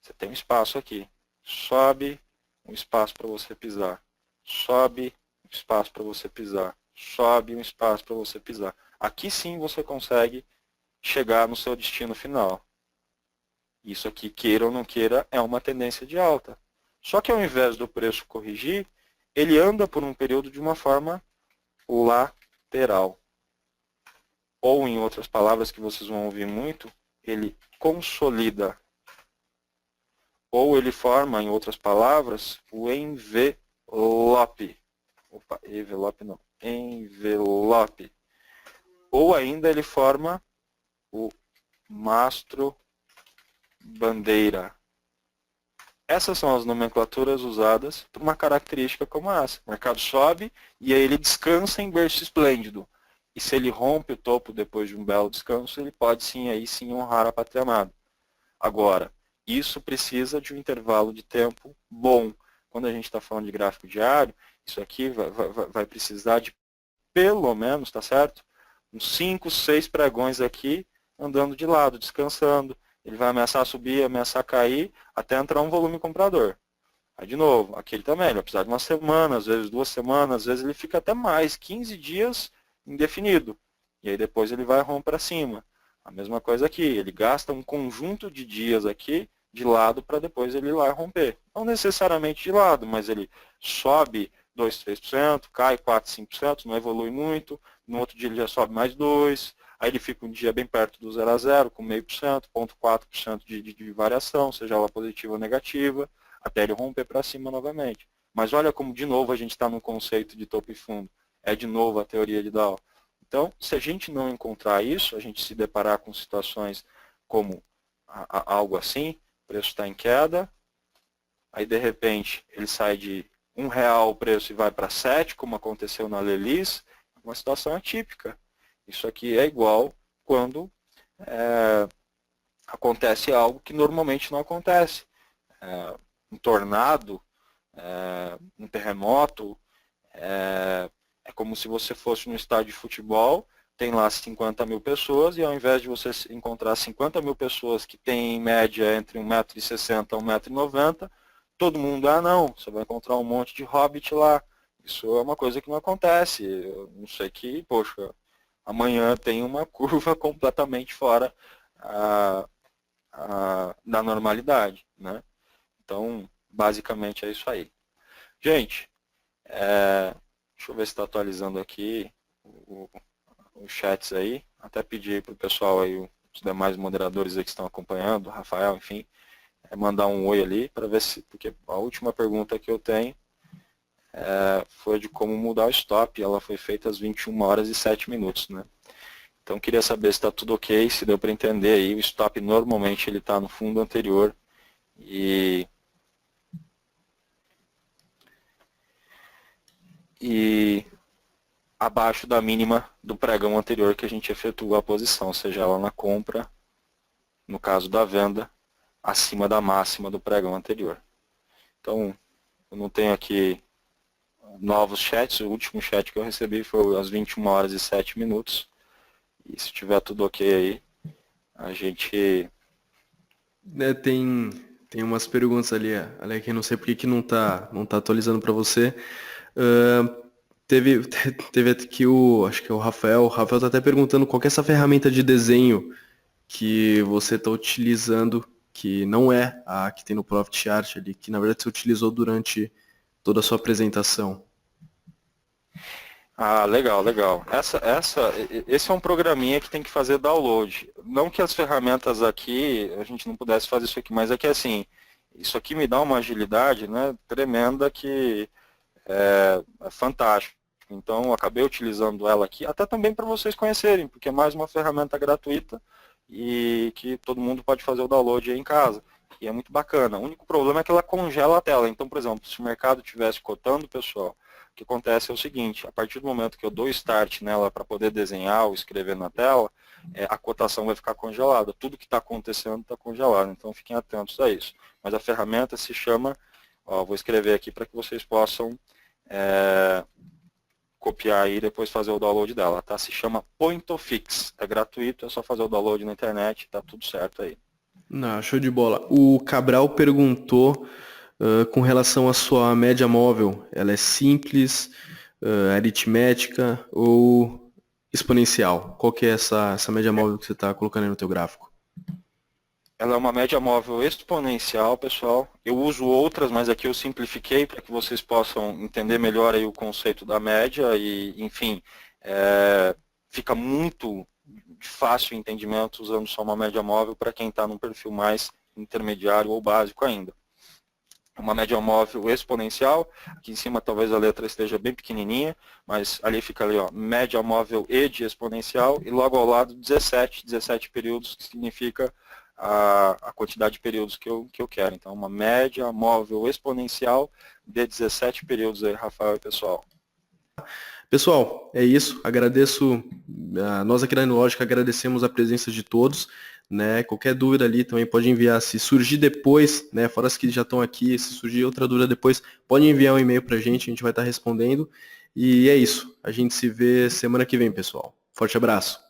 Você tem um espaço aqui. Sobe, um espaço para você pisar. Sobe, um espaço para você pisar. Sobe, um espaço para você pisar. Aqui sim você consegue chegar no seu destino final. Isso aqui, queira ou não queira, é uma tendência de alta. Só que ao invés do preço corrigir, ele anda por um período de uma forma lateral. Ou, em outras palavras que vocês vão ouvir muito, ele consolida. Ou ele forma, em outras palavras, o envelope. Opa, envelope não. Envelope. Ou ainda ele forma o mastro bandeira. Essas são as nomenclaturas usadas para uma característica como essa. O mercado sobe e aí ele descansa em berço esplêndido. E se ele rompe o topo depois de um belo descanso, ele pode sim, aí sim, honrar a pátria amada. Agora, isso precisa de um intervalo de tempo bom. Quando a gente está falando de gráfico diário, isso aqui vai precisar de pelo menos, tá certo? Uns 5, 6 pregões aqui, andando de lado, descansando. Ele vai ameaçar subir, ameaçar cair, até entrar um volume comprador. Aí, de novo, aquele também, ele vai precisar de uma semana, às vezes 2 semanas, às vezes ele fica até mais, 15 dias indefinido. E aí depois ele vai romper para cima. A mesma coisa aqui, ele gasta um conjunto de dias aqui de lado para depois ele ir lá romper. Não necessariamente de lado, mas ele sobe 2, 3%, cai 4, 5%, não evolui muito, no outro dia ele já sobe mais 2%, aí ele fica um dia bem perto do 0 a 0, com 0,5%, 0,4% de variação, seja ela positiva ou negativa, até ele romper para cima novamente. Mas olha como, de novo, a gente está no conceito de topo e fundo. É, de novo, a teoria de Dow. Então, se a gente não encontrar isso, a gente se deparar com situações como algo assim, o preço está em queda, aí, de repente, ele sai de R$ 1 o preço e vai para 7, como aconteceu na Lelis, uma situação atípica. Isso aqui é igual quando acontece algo que normalmente não acontece. Um tornado, um terremoto, é como se você fosse num estádio de futebol, tem lá 50 mil pessoas, e ao invés de você encontrar 50 mil pessoas que têm em média entre 1,60 m e 1,90 m, todo mundo, não, você vai encontrar um monte de hobbit lá. Isso é uma coisa que não acontece. Eu não sei que, poxa, amanhã tem uma curva completamente fora da normalidade, né? Então, basicamente é isso aí. Gente, deixa eu ver se está atualizando aqui os chats aí. até pedir para o pessoal aí, os demais moderadores aí que estão acompanhando, o Rafael, enfim, mandar um oi ali para ver se, porque a última pergunta que eu tenho foi de como mudar o stop, ela foi feita às 21 horas e 7 minutos, né? Então queria saber se está tudo ok, se deu para entender aí, o stop normalmente ele está no fundo anterior e abaixo da mínima do pregão anterior que a gente efetua a posição, seja ela na compra, no caso da venda, acima da máxima do pregão anterior. Então, eu não tenho aqui novos chats, o último chat que eu recebi foi às 21 horas e 7 minutos. E se tiver tudo ok aí, a gente... Tem umas perguntas ali, Alec, eu não sei por que não tá atualizando para você. Teve aqui acho que é o Rafael. O Rafael tá até perguntando qual que é essa ferramenta de desenho que você está utilizando, que não é a que tem no Profit Chart ali, que na verdade você utilizou durante toda a sua apresentação. Ah, legal, legal. Esse é um programinha que tem que fazer download. Não que as ferramentas aqui, a gente não pudesse fazer isso aqui, mas é que assim, isso aqui me dá uma agilidade, né, tremenda que é fantástico. Então, eu acabei utilizando ela aqui, até também para vocês conhecerem, porque é mais uma ferramenta gratuita e que todo mundo pode fazer o download aí em casa. E é muito bacana. O único problema é que ela congela a tela. Então, por exemplo, se o mercado estivesse cotando, pessoal, o que acontece é o seguinte, a partir do momento que eu dou start nela para poder desenhar ou escrever na tela, a cotação vai ficar congelada. Tudo que está acontecendo está congelado. Então, fiquem atentos a isso. Mas a ferramenta se chama, vou escrever aqui para que vocês possam copiar aí e depois fazer o download dela, tá? Se chama Point-O-Fix, é gratuito, é só fazer o download na internet, tá tudo certo aí. Não, show de bola. O Cabral perguntou com relação à sua média móvel, ela é simples, aritmética ou exponencial? Qual que é essa média móvel que você está colocando aí no teu gráfico? Ela é uma média móvel exponencial, pessoal. Eu uso outras, mas aqui eu simplifiquei para que vocês possam entender melhor aí o conceito da média e, enfim, fica muito fácil o entendimento usando só uma média móvel para quem está num perfil mais intermediário ou básico ainda. Uma média móvel exponencial, aqui em cima talvez a letra esteja bem pequenininha, mas ali fica ali, ó, média móvel e de exponencial, e logo ao lado 17 períodos, que significa a quantidade de períodos que eu quero. Então, uma média móvel exponencial de 17 períodos aí, Rafael e pessoal. Pessoal, é isso. Agradeço, nós aqui da Enológica agradecemos a presença de todos. Né? Qualquer dúvida ali também pode enviar. Se surgir depois, né, fora as que já estão aqui, se surgir outra dúvida depois, pode enviar um e-mail para a gente vai estar respondendo. E é isso. A gente se vê semana que vem, pessoal. Forte abraço.